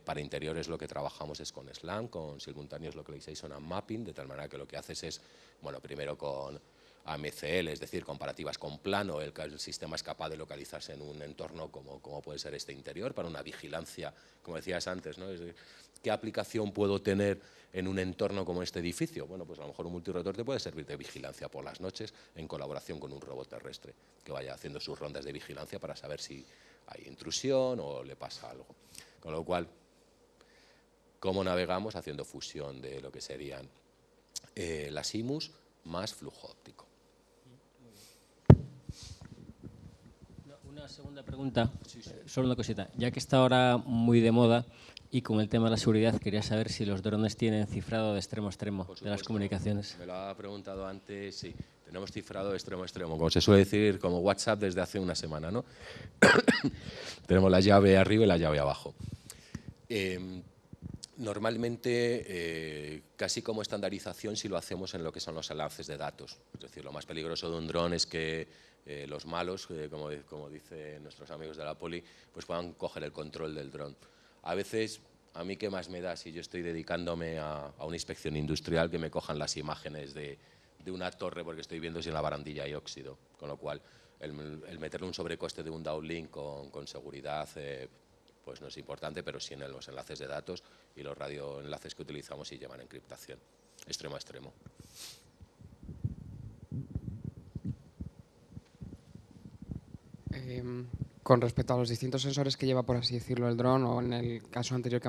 para interiores lo que trabajamos es con SLAM, con Simultaneous Localization and Mapping, de tal manera que lo que haces es, bueno, primero con AMCL, es decir, comparativas con plano, el sistema es capaz de localizarse en un entorno como puede ser este interior, para una vigilancia, como decías antes, ¿no? Es decir, ¿qué aplicación puedo tener en un entorno como este edificio? Bueno, pues a lo mejor un multirotor te puede servir de vigilancia por las noches en colaboración con un robot terrestre que vaya haciendo sus rondas de vigilancia para saber si hay intrusión o le pasa algo. Con lo cual, ¿cómo navegamos? Haciendo fusión de lo que serían las IMUs más flujo óptico. Una segunda pregunta, solo una cosita. Ya que está ahora muy de moda y con el tema de la seguridad, quería saber si los drones tienen cifrado de extremo a extremo de las comunicaciones. Me lo ha preguntado antes, sí. Tenemos cifrado de extremo a extremo, como se suele decir, como WhatsApp desde hace una semana, ¿no? Tenemos la llave arriba y la llave abajo. Normalmente, casi como estandarización, si lo hacemos en lo que son los enlaces de datos. Es decir, lo más peligroso de un dron es que los malos, como dicen nuestros amigos de la poli, pues puedan coger el control del dron. A veces, a mí qué más me da si yo estoy dedicándome a una inspección industrial, que me cojan las imágenes de una torre porque estoy viendo si en la barandilla hay óxido. Con lo cual, el meterle un sobrecoste de un downlink con seguridad pues no es importante, pero sí en los enlaces de datos y los radioenlaces que utilizamos sí llevan encriptación, extremo a extremo. Con respecto a los distintos sensores que lleva, por así decirlo, el dron, o en el caso anterior que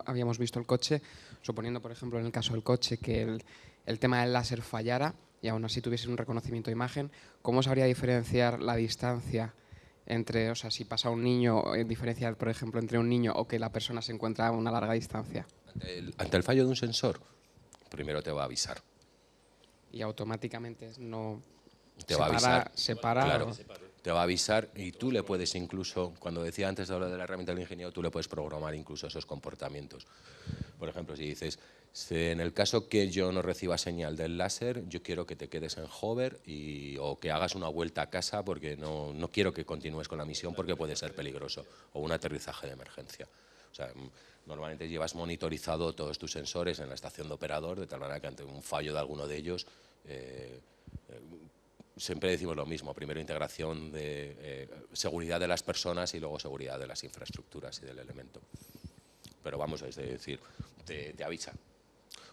habíamos visto el coche, suponiendo, por ejemplo, en el caso del coche que el tema del láser fallara y aún así tuviese un reconocimiento de imagen, ¿cómo sabría diferenciar la distancia entre, o sea, si pasa un niño, diferenciar, por ejemplo, entre un niño o que la persona se encuentra a una larga distancia? Ante el fallo de un sensor, primero te va a avisar. Y automáticamente no te va a avisar. Separa, claro. te va a avisar y tú le puedes incluso, cuando decía antes de hablar de la herramienta del ingeniero, tú le puedes programar incluso esos comportamientos. Por ejemplo, si dices, en el caso que yo no reciba señal del láser, yo quiero que te quedes en hover o que hagas una vuelta a casa porque no quiero que continúes con la misión porque puede ser peligroso, o un aterrizaje de emergencia. O sea, normalmente llevas monitorizado todos tus sensores en la estación de operador, de tal manera que ante un fallo de alguno de ellos, siempre decimos lo mismo, primero integración de seguridad de las personas y luego seguridad de las infraestructuras y del elemento. Pero vamos, es decir, te avisa.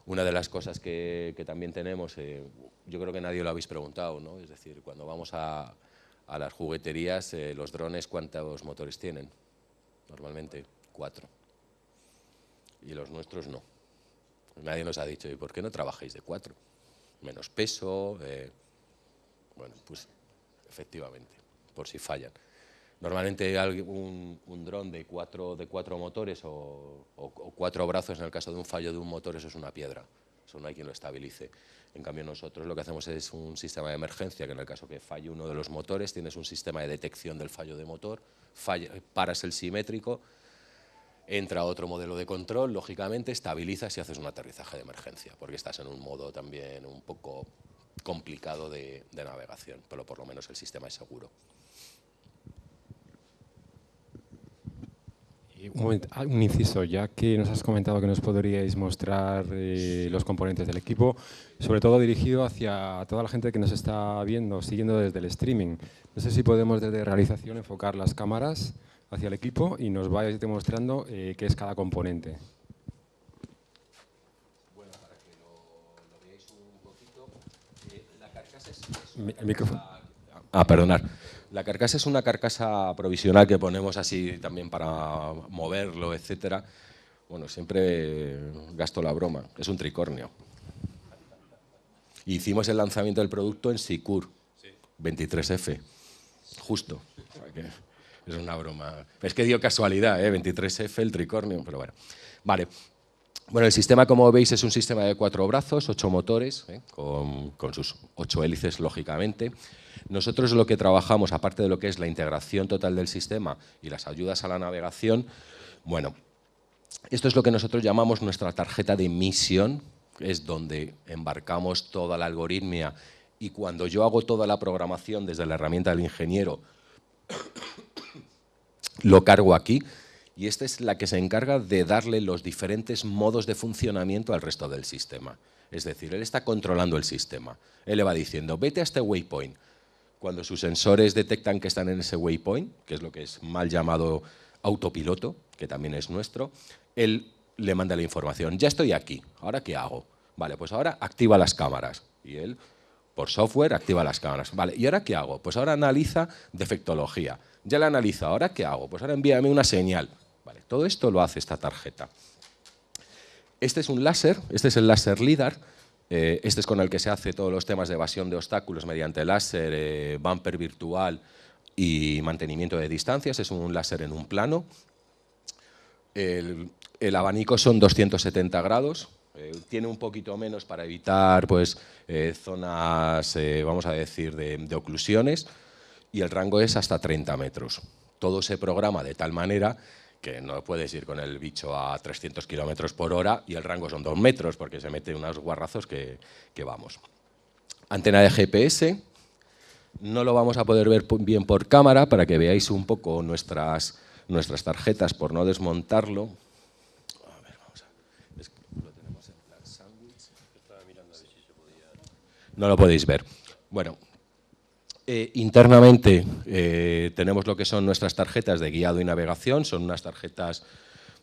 Una de las cosas que también tenemos, yo creo que nadie lo habéis preguntado, ¿no? Es decir, cuando vamos a las jugueterías, los drones, ¿cuántos motores tienen? Normalmente 4. Y los nuestros no. Nadie nos ha dicho, ¿y por qué no trabajáis de 4? Menos peso, bueno, pues efectivamente, por si fallan. Normalmente un dron de cuatro motores o 4 brazos, en el caso de un fallo de un motor, eso es una piedra. Eso no hay quien lo estabilice. En cambio, nosotros lo que hacemos es un sistema de emergencia, que en el caso que falle uno de los motores, tienes un sistema de detección del fallo de motor, paras el simétrico, entra otro modelo de control, lógicamente, estabilizas y haces un aterrizaje de emergencia, porque estás en un modo también un poco complicado de navegación, pero por lo menos el sistema es seguro. Un inciso, ya que nos has comentado que nos podríais mostrar los componentes del equipo, sobre todo dirigido hacia toda la gente que nos está viendo, siguiendo desde el streaming. No sé si podemos desde realización enfocar las cámaras hacia el equipo y nos vais demostrando qué es cada componente. Bueno, para que lo veáis un poquito, la carcasa es... El micrófono. Perdonar. La carcasa es una carcasa provisional que ponemos así también para moverlo, etcétera. Bueno, siempre gasto la broma, es un tricornio. Hicimos el lanzamiento del producto en Sicur, 23F, justo. Es una broma. Es que dio casualidad, 23F, el tricornio, pero bueno. Vale. Bueno, el sistema, como veis, es un sistema de 4 brazos, 8 motores, con sus 8 hélices, lógicamente. Nosotros lo que trabajamos, aparte de lo que es la integración total del sistema y las ayudas a la navegación, bueno, esto es lo que nosotros llamamos nuestra tarjeta de misión, es donde embarcamos toda la algoritmia y cuando yo hago toda la programación desde la herramienta del ingeniero, lo cargo aquí. Y esta es la que se encarga de darle los diferentes modos de funcionamiento al resto del sistema. Es decir, él está controlando el sistema. Él le va diciendo, vete a este waypoint. Cuando sus sensores detectan que están en ese waypoint, que es lo que es mal llamado autopiloto, que también es nuestro, él le manda la información, ya estoy aquí, ¿ahora qué hago? Vale, pues ahora activa las cámaras. Y él, por software, activa las cámaras. Vale, ¿y ahora qué hago? Pues ahora analiza defectología. Ya la analiza, ¿ahora qué hago? Pues ahora envíame una señal. Vale, todo esto lo hace esta tarjeta. Este es un láser, este es el láser LIDAR, este es con el que se hace todos los temas de evasión de obstáculos mediante láser, bumper virtual y mantenimiento de distancias, es un láser en un plano. El abanico son 270 grados, tiene un poquito menos para evitar pues, zonas, vamos a decir, de oclusiones, y el rango es hasta 30 metros. Todo se programa de tal manera que no puedes ir con el bicho a 300 kilómetros por hora y el rango son 2 metros porque se mete unos guarrazos que vamos. Antena de GPS, no lo vamos a poder ver bien por cámara para que veáis un poco nuestras tarjetas por no desmontarlo. A ver, vamos a ver. Es que lo tenemos en plan sándwich. Estaba mirando a ver si se podía... No lo podéis ver. Bueno. Internamente tenemos lo que son nuestras tarjetas de guiado y navegación, son unas tarjetas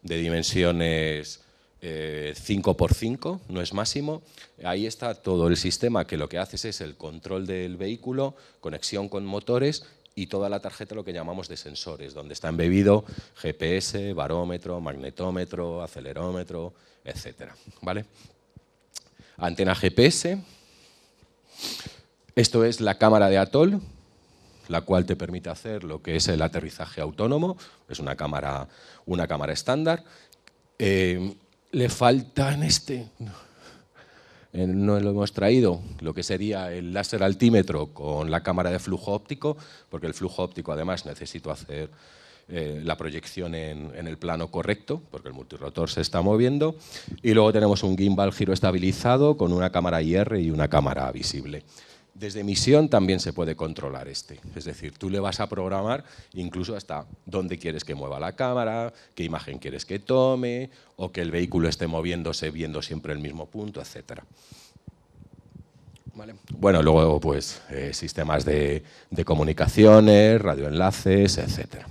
de dimensiones 5×5, no es máximo. Ahí está todo el sistema que lo que haces es el control del vehículo, conexión con motores y toda la tarjeta lo que llamamos de sensores, donde está embebido GPS, barómetro, magnetómetro, acelerómetro, etc. ¿Vale? Antena GPS. Esto es la cámara de Atoll, la cual te permite hacer lo que es el aterrizaje autónomo. Es una cámara estándar. Le falta en este... no lo hemos traído, lo que sería el láser altímetro con la cámara de flujo óptico, porque el flujo óptico además necesito hacer la proyección en el plano correcto, porque el multirotor se está moviendo, y luego tenemos un gimbal giroestabilizado con una cámara IR y una cámara visible. Desde misión también se puede controlar este, es decir, tú le vas a programar incluso hasta dónde quieres que mueva la cámara, qué imagen quieres que tome, o que el vehículo esté moviéndose viendo siempre el mismo punto, etc. ¿Vale? Bueno, luego pues sistemas de comunicaciones, radioenlaces, etc.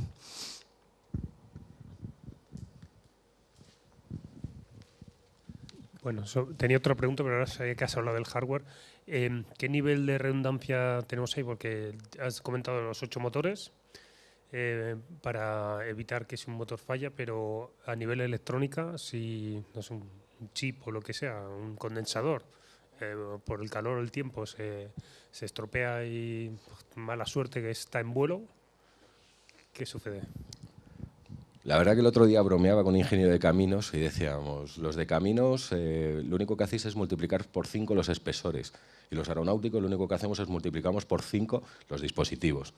Bueno, tenía otra pregunta, pero ahora sé que has hablado del hardware. ¿Qué nivel de redundancia tenemos ahí? Porque has comentado los 8 motores para evitar que si un motor falla, pero a nivel electrónica, si no es un chip o lo que sea, un condensador, por el calor o el tiempo se estropea y mala suerte que está en vuelo, ¿qué sucede? La verdad que el otro día bromeaba con un ingeniero de caminos y decíamos, los de caminos lo único que hacéis es multiplicar por 5 los espesores y los aeronáuticos lo único que hacemos es multiplicamos por 5 los dispositivos.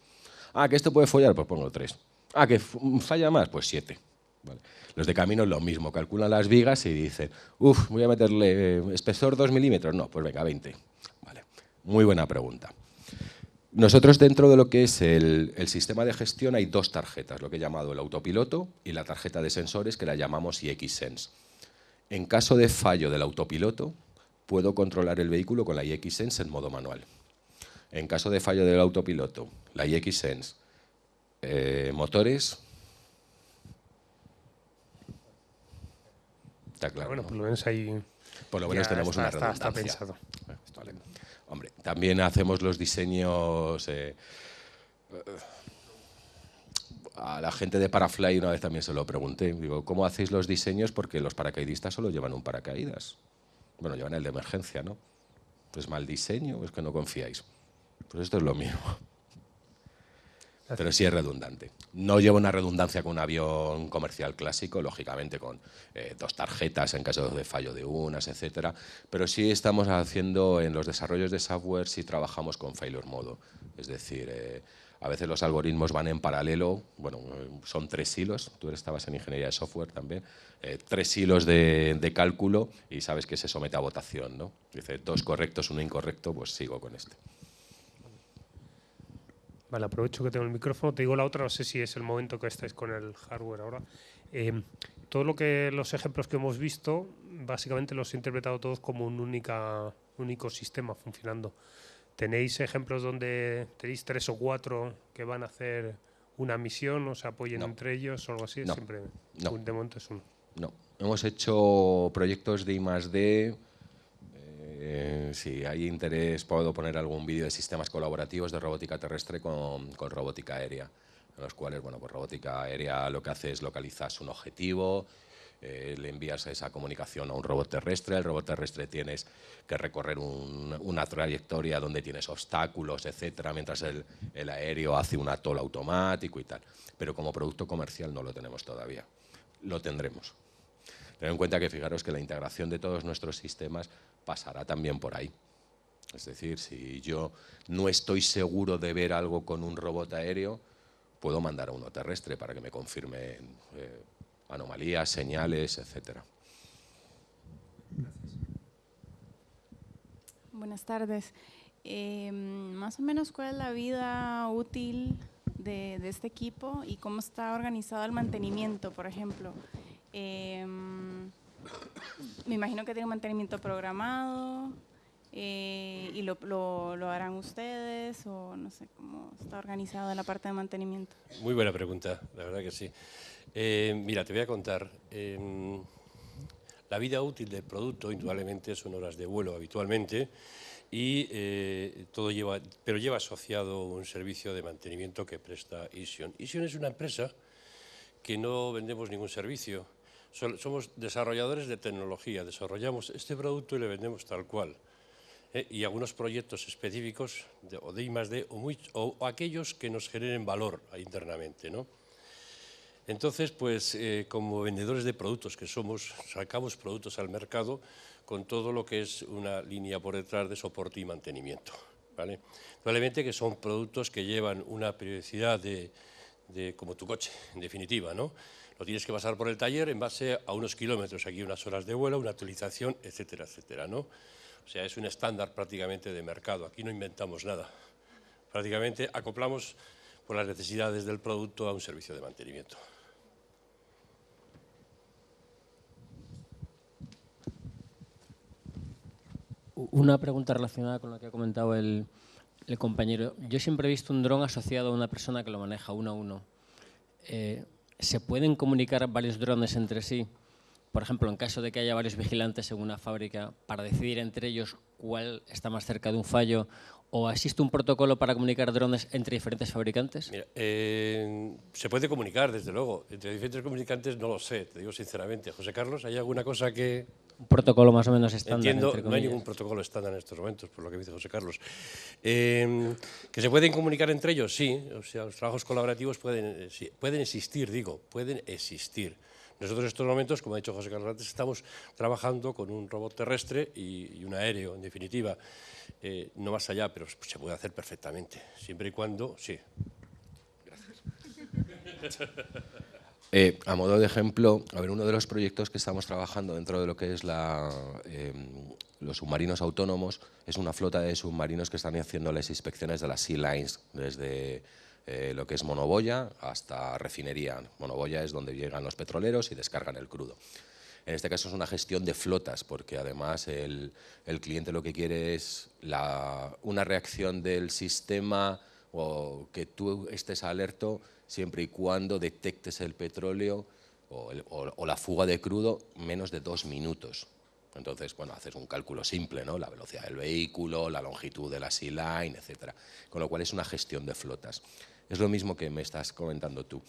Ah, que esto puede fallar, pues pongo 3. Ah, que falla más, pues 7. Vale. Los de caminos lo mismo, calculan las vigas y dicen, voy a meterle espesor 2 milímetros, no, pues venga, 20. Vale. Muy buena pregunta. Nosotros dentro de lo que es el sistema de gestión hay 2 tarjetas, lo que he llamado el autopiloto y la tarjeta de sensores que la llamamos iXSense. En caso de fallo del autopiloto, puedo controlar el vehículo con la iXSense en modo manual. En caso de fallo del autopiloto, la iXSense, motores... Está claro, bueno, ¿no? por lo menos ahí... Por lo menos tenemos una redundancia. Está pensado. Vale. Hombre, también hacemos los diseños... a la gente de Parafly una vez también se lo pregunté. Digo, ¿cómo hacéis los diseños? Porque los paracaidistas solo llevan un paracaídas. Bueno, llevan el de emergencia, ¿no? ¿Es mal diseño o es que no confiáis? Pues esto es lo mismo. Pero sí es redundante. No lleva una redundancia con un avión comercial clásico, lógicamente con 2 tarjetas en caso de fallo de unas, etcétera. Pero sí estamos haciendo en los desarrollos de software, sí trabajamos con failure mode. Es decir, a veces los algoritmos van en paralelo, bueno, son 3 hilos, tú estabas en ingeniería de software también, 3 hilos de cálculo y sabes que se somete a votación, ¿no? Dice 2 correctos, 1 incorrecto, pues sigo con este. Vale, aprovecho que tengo el micrófono. Te digo la otra, no sé si es el momento que estáis con el hardware ahora. Todo lo que los ejemplos que hemos visto, básicamente los he interpretado todos como un único sistema funcionando. ¿Tenéis ejemplos donde tenéis 3 o 4 que van a hacer una misión o se apoyen entre ellos o algo así? No. Siempre, No. de momento es uno. No. Hemos hecho proyectos de I+D. Si hay interés, puedo poner algún vídeo de sistemas colaborativos de robótica terrestre con robótica aérea, en los cuales, bueno, pues robótica aérea lo que hace es localizas un objetivo, le envías esa comunicación a un robot terrestre, el robot terrestre tienes que recorrer una trayectoria donde tienes obstáculos, etcétera, mientras el aéreo hace un atol automático y tal. Pero como producto comercial no lo tenemos todavía, lo tendremos. Tened en cuenta que fijaros que la integración de todos nuestros sistemas pasará también por ahí. Es decir, si yo no estoy seguro de ver algo con un robot aéreo, puedo mandar a uno terrestre para que me confirme anomalías, señales, etcétera. Buenas tardes. Más o menos, ¿cuál es la vida útil de este equipo y cómo está organizado el mantenimiento, por ejemplo? Me imagino que tiene un mantenimiento programado y lo harán ustedes o no sé cómo está organizado la parte de mantenimiento. Muy buena pregunta, la verdad que sí. Mira, te voy a contar. La vida útil del producto, indudablemente, son horas de vuelo habitualmente y pero lleva asociado un servicio de mantenimiento que presta Ision. Ision es una empresa que no vendemos ningún servicio. Somos desarrolladores de tecnología, desarrollamos este producto y le vendemos tal cual. Y algunos proyectos específicos o de I+D o aquellos que nos generen valor internamente, ¿no? Entonces, pues como vendedores de productos que somos, sacamos productos al mercado con todo lo que es una línea por detrás de soporte y mantenimiento, ¿vale? Probablemente que son productos que llevan una periodicidad como tu coche, en definitiva, ¿no? Lo tienes que pasar por el taller en base a unos kilómetros, aquí unas horas de vuelo, una actualización, etcétera, etcétera, ¿no? O sea, es un estándar prácticamente de mercado, aquí no inventamos nada. Prácticamente acoplamos por las necesidades del producto a un servicio de mantenimiento. Una pregunta relacionada con lo que ha comentado el compañero. Yo siempre he visto un dron asociado a una persona que lo maneja uno a uno. ¿Se pueden comunicar varios drones entre sí? Por ejemplo, en caso de que haya varios vigilantes en una fábrica, para decidir entre ellos cuál está más cerca de un fallo, ¿o existe un protocolo para comunicar drones entre diferentes fabricantes? Mira, se puede comunicar, desde luego. Entre diferentes comunicantes no lo sé, te digo sinceramente. José Carlos, ¿hay alguna cosa que...? Un protocolo más o menos estándar. Entiendo, no hay ningún protocolo estándar en estos momentos, por lo que dice José Carlos. ¿Que se pueden comunicar entre ellos? Sí, o sea, los trabajos colaborativos pueden existir, pueden existir. Nosotros en estos momentos, como ha dicho José Carlos antes, estamos trabajando con un robot terrestre y un aéreo, en definitiva. No más allá, pero se puede hacer perfectamente, siempre y cuando, sí. Gracias. A modo de ejemplo, a ver, uno de los proyectos que estamos trabajando dentro de lo que es los submarinos autónomos es una flota de submarinos que están haciendo las inspecciones de las Sea Lines desde lo que es Monoboya hasta refinería. Monoboya es donde llegan los petroleros y descargan el crudo. En este caso es una gestión de flotas, porque además el cliente lo que quiere es una reacción del sistema o que tú estés alerto siempre y cuando detectes el petróleo o la fuga de crudo menos de 2 minutos. Entonces, bueno, haces un cálculo simple, ¿no? La velocidad del vehículo, la longitud de la sea line, etcétera. Con lo cual es una gestión de flotas. Es lo mismo que me estás comentando tú.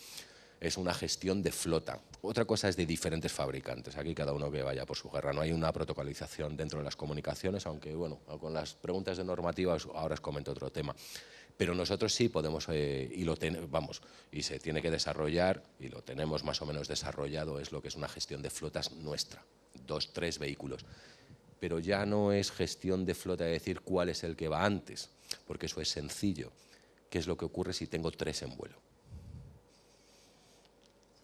Es una gestión de flota. Otra cosa es de diferentes fabricantes. Aquí cada uno que vaya por su guerra. No hay una protocolización dentro de las comunicaciones, aunque, bueno, con las preguntas de normativa ahora os comento otro tema. Pero nosotros sí podemos, y se tiene que desarrollar, y lo tenemos más o menos desarrollado, es lo que es una gestión de flotas nuestra. 2, 3 vehículos. Pero ya no es gestión de flota de decir cuál es el que va antes, porque eso es sencillo. ¿Qué es lo que ocurre si tengo 3 en vuelo?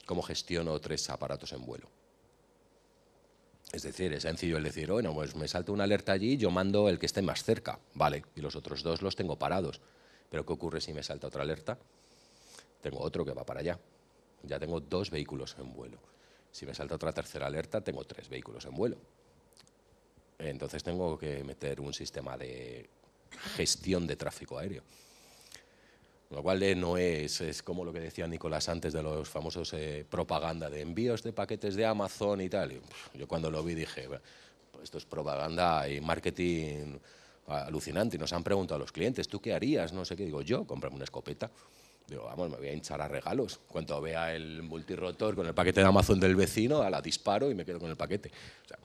¿Cómo gestiono 3 aparatos en vuelo? Es decir, es sencillo el decir, bueno, pues me salta una alerta allí, yo mando el que esté más cerca, vale, y los otros 2 los tengo parados. Pero ¿qué ocurre si me salta otra alerta? Tengo otro que va para allá. Ya tengo 2 vehículos en vuelo. Si me salta otra tercera alerta, tengo 3 vehículos en vuelo. Entonces tengo que meter un sistema de gestión de tráfico aéreo. Lo cual no es como lo que decía Nicolás antes de los famosos propaganda de envíos de paquetes de Amazon y tal. Y, yo cuando lo vi dije, pues esto es propaganda y marketing alucinante. Y nos han preguntado a los clientes, ¿tú qué harías? No sé qué. Digo, yo, cómprame una escopeta. Digo, vamos, me voy a hinchar a regalos. Cuando vea el multirotor con el paquete de Amazon del vecino, la disparo y me quedo con el paquete. O sea,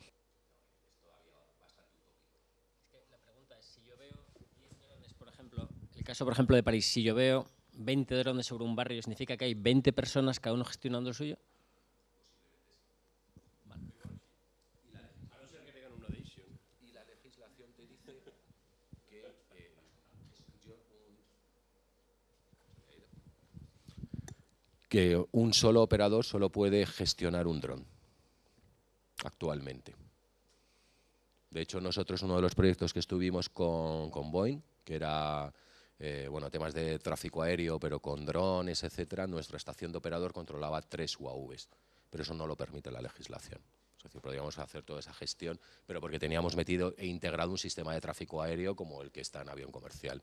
el caso, por ejemplo, de París, si yo veo 20 drones sobre un barrio, ¿significa que hay 20 personas, cada uno gestionando el suyo? Vale. A no ser que tengan una adhesión. Y la legislación te dice que un solo operador solo puede gestionar un dron, actualmente. De hecho, nosotros uno de los proyectos que estuvimos con Boeing, que era temas de tráfico aéreo, pero con drones, etcétera, nuestra estación de operador controlaba 3 UAVs, pero eso no lo permite la legislación. Es decir, podríamos hacer toda esa gestión, pero porque teníamos metido e integrado un sistema de tráfico aéreo como el que está en avión comercial.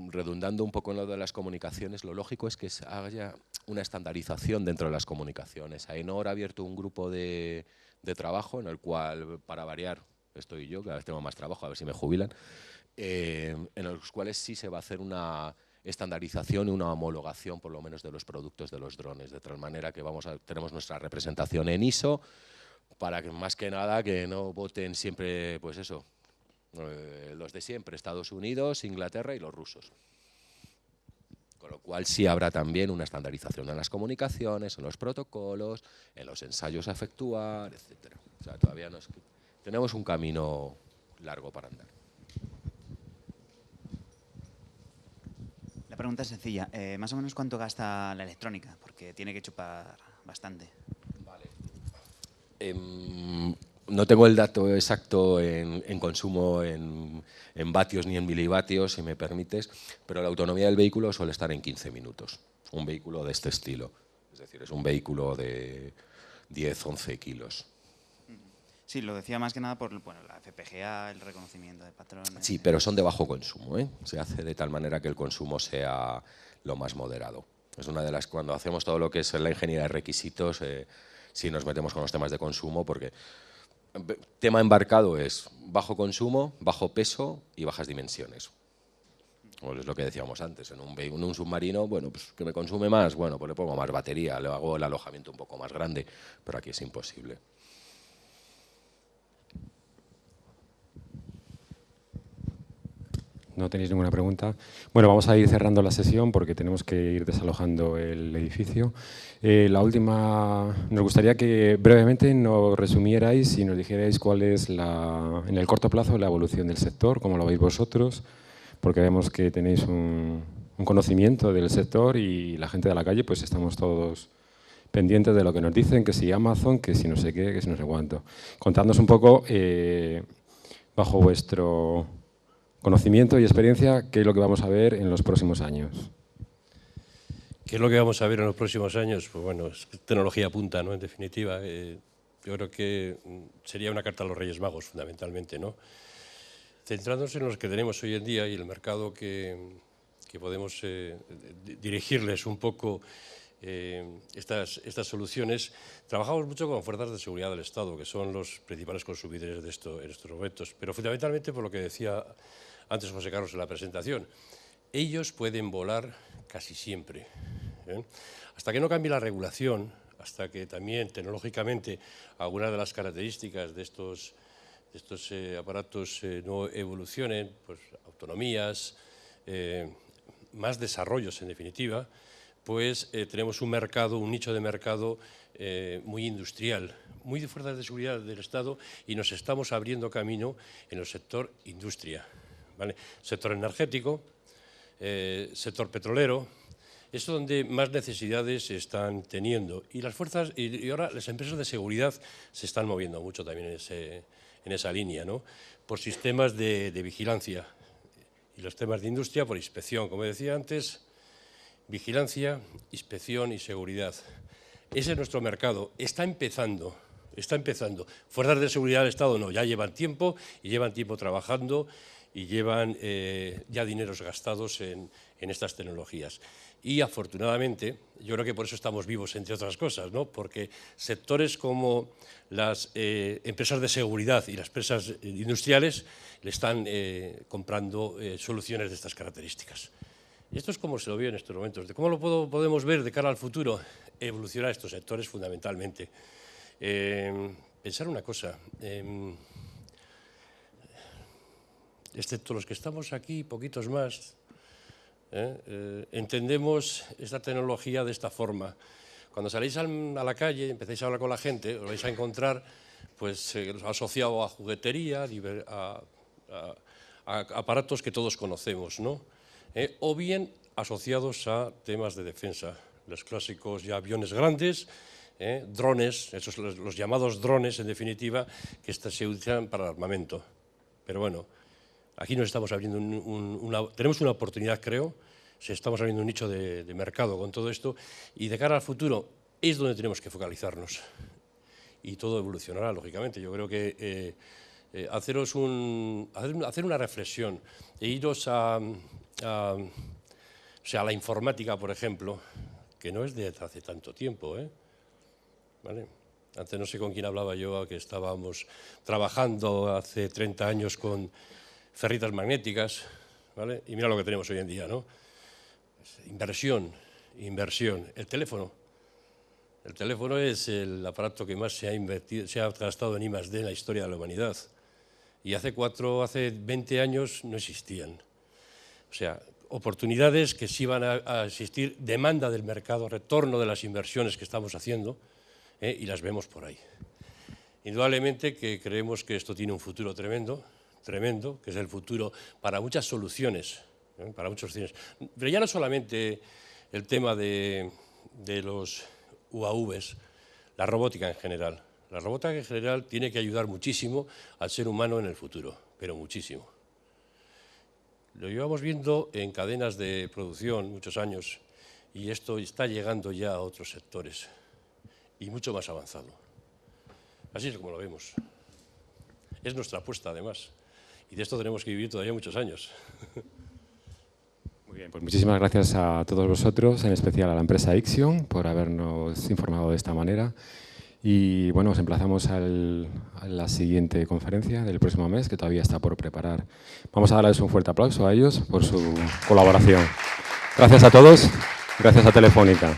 Redundando un poco en lo de las comunicaciones, lo lógico es que haya una estandarización dentro de las comunicaciones. AENOR ha abierto un grupo de trabajo en el cual, para variar, estoy yo, cada vez tengo más trabajo, a ver si me jubilan, en los cuales sí se va a hacer una estandarización y una homologación, por lo menos, de los productos de los drones, de tal manera que tenemos nuestra representación en ISO, para que más que nada que no voten siempre, pues eso, los de siempre, Estados Unidos, Inglaterra y los rusos. Con lo cual sí habrá también una estandarización en las comunicaciones, en los protocolos, en los ensayos a efectuar, etc. O sea, todavía no es que tenemos un camino largo para andar. La pregunta es sencilla. Más o menos ¿cuánto gasta la electrónica? Porque tiene que chupar bastante. Vale. No tengo el dato exacto en consumo en vatios ni en milivatios, si me permites, pero la autonomía del vehículo suele estar en 15 minutos. Un vehículo de este estilo. Es decir, es un vehículo de 10-11 kilos. Sí, lo decía más que nada por la FPGA, el reconocimiento de patrones. Sí, pero son de bajo consumo, ¿eh? Se hace de tal manera que el consumo sea lo más moderado. Es una de las, cuando hacemos todo lo que es la ingeniería de requisitos, sí nos metemos con los temas de consumo, porque tema embarcado es bajo consumo, bajo peso y bajas dimensiones. Pues es lo que decíamos antes, en un submarino, bueno, pues que me consume más, bueno, pues le pongo más batería, le hago el alojamiento un poco más grande, pero aquí es imposible. ¿No tenéis ninguna pregunta? Bueno, vamos a ir cerrando la sesión porque tenemos que ir desalojando el edificio. La última, nos gustaría que brevemente nos resumierais y nos dijerais cuál es en el corto plazo la evolución del sector, cómo lo veis vosotros, porque vemos que tenéis un conocimiento del sector y la gente de la calle pues estamos todos pendientes de lo que nos dicen, que si Amazon, que si no sé qué, que si no sé cuánto. Contadnos un poco, bajo vuestro conocimiento y experiencia, ¿qué es lo que vamos a ver en los próximos años? ¿Qué es lo que vamos a ver en los próximos años? Pues bueno, es tecnología punta, ¿no? En definitiva, yo creo que sería una carta a los Reyes Magos, fundamentalmente, ¿no? Centrándose en los que tenemos hoy en día y el mercado que podemos dirigirles un poco estas soluciones, trabajamos mucho con fuerzas de seguridad del Estado, que son los principales consumidores de esto en estos momentos, pero fundamentalmente por lo que decía antes José Carlos en la presentación, ellos pueden volar casi siempre. Hasta que no cambie la regulación, hasta que también tecnológicamente algunas de las características de estos aparatos no evolucionen, pues autonomías, más desarrollos en definitiva, pues tenemos un mercado, un nicho de mercado muy industrial, muy de fuerzas de seguridad del Estado y nos estamos abriendo camino en el sector industria, ¿vale? Sector energético, sector petrolero, es donde más necesidades se están teniendo y las fuerzas y ahora las empresas de seguridad se están moviendo mucho también en esa línea, ¿no? Por sistemas de vigilancia y los temas de industria por inspección, como decía antes, vigilancia, inspección y seguridad. Ese es nuestro mercado, está empezando. Fuerzas de seguridad del Estado no, ya llevan tiempo y llevan tiempo trabajando y llevan ya dineros gastados en estas tecnologías. Y afortunadamente, yo creo que por eso estamos vivos, entre otras cosas, ¿no? Porque sectores como las empresas de seguridad y las empresas industriales le están comprando soluciones de estas características. Y esto es como se lo ve en estos momentos. ¿Cómo lo podemos ver de cara al futuro? Evolucionar estos sectores fundamentalmente. Pensar una cosa, excepto los que estamos aquí, poquitos más, entendemos esta tecnología de esta forma. Cuando salís a la calle y empecéis a hablar con la gente, os vais a encontrar pues, asociado a juguetería, a aparatos que todos conocemos, ¿no? O bien asociados a temas de defensa, los clásicos ya aviones grandes, drones, esos los llamados drones en definitiva, que se utilizan para el armamento. Pero bueno, aquí nos estamos abriendo tenemos una oportunidad, creo, estamos abriendo un nicho de mercado con todo esto y de cara al futuro es donde tenemos que focalizarnos y todo evolucionará, lógicamente. Yo creo que hacer una reflexión e iros a la informática, por ejemplo, que no es de hace tanto tiempo, ¿vale? Antes no sé con quién hablaba yo, que estábamos trabajando hace 30 años con ferritas magnéticas, ¿vale? Y mira lo que tenemos hoy en día, ¿no? Inversión. El teléfono es el aparato que más se ha gastado en I+D en la historia de la humanidad. Y hace 20 años no existían. O sea, oportunidades, que sí van a existir demanda del mercado, retorno de las inversiones que estamos haciendo, y las vemos por ahí. Indudablemente que creemos que esto tiene un futuro tremendo, tremendo, que es el futuro para muchas soluciones, para muchos cines. Pero ya no solamente el tema de los UAVs, la robótica en general. La robótica en general tiene que ayudar muchísimo al ser humano en el futuro, pero muchísimo. Lo llevamos viendo en cadenas de producción muchos años y esto está llegando ya a otros sectores y mucho más avanzado. Así es como lo vemos. Es nuestra apuesta, además, y de esto tenemos que vivir todavía muchos años. Muy bien, pues muchísimas gracias a todos vosotros, en especial a la empresa Ixion, por habernos informado de esta manera. Y bueno, os emplazamos a la siguiente conferencia del próximo mes, que todavía está por preparar. Vamos a darles un fuerte aplauso a ellos por su colaboración. Gracias a todos, gracias a Telefónica.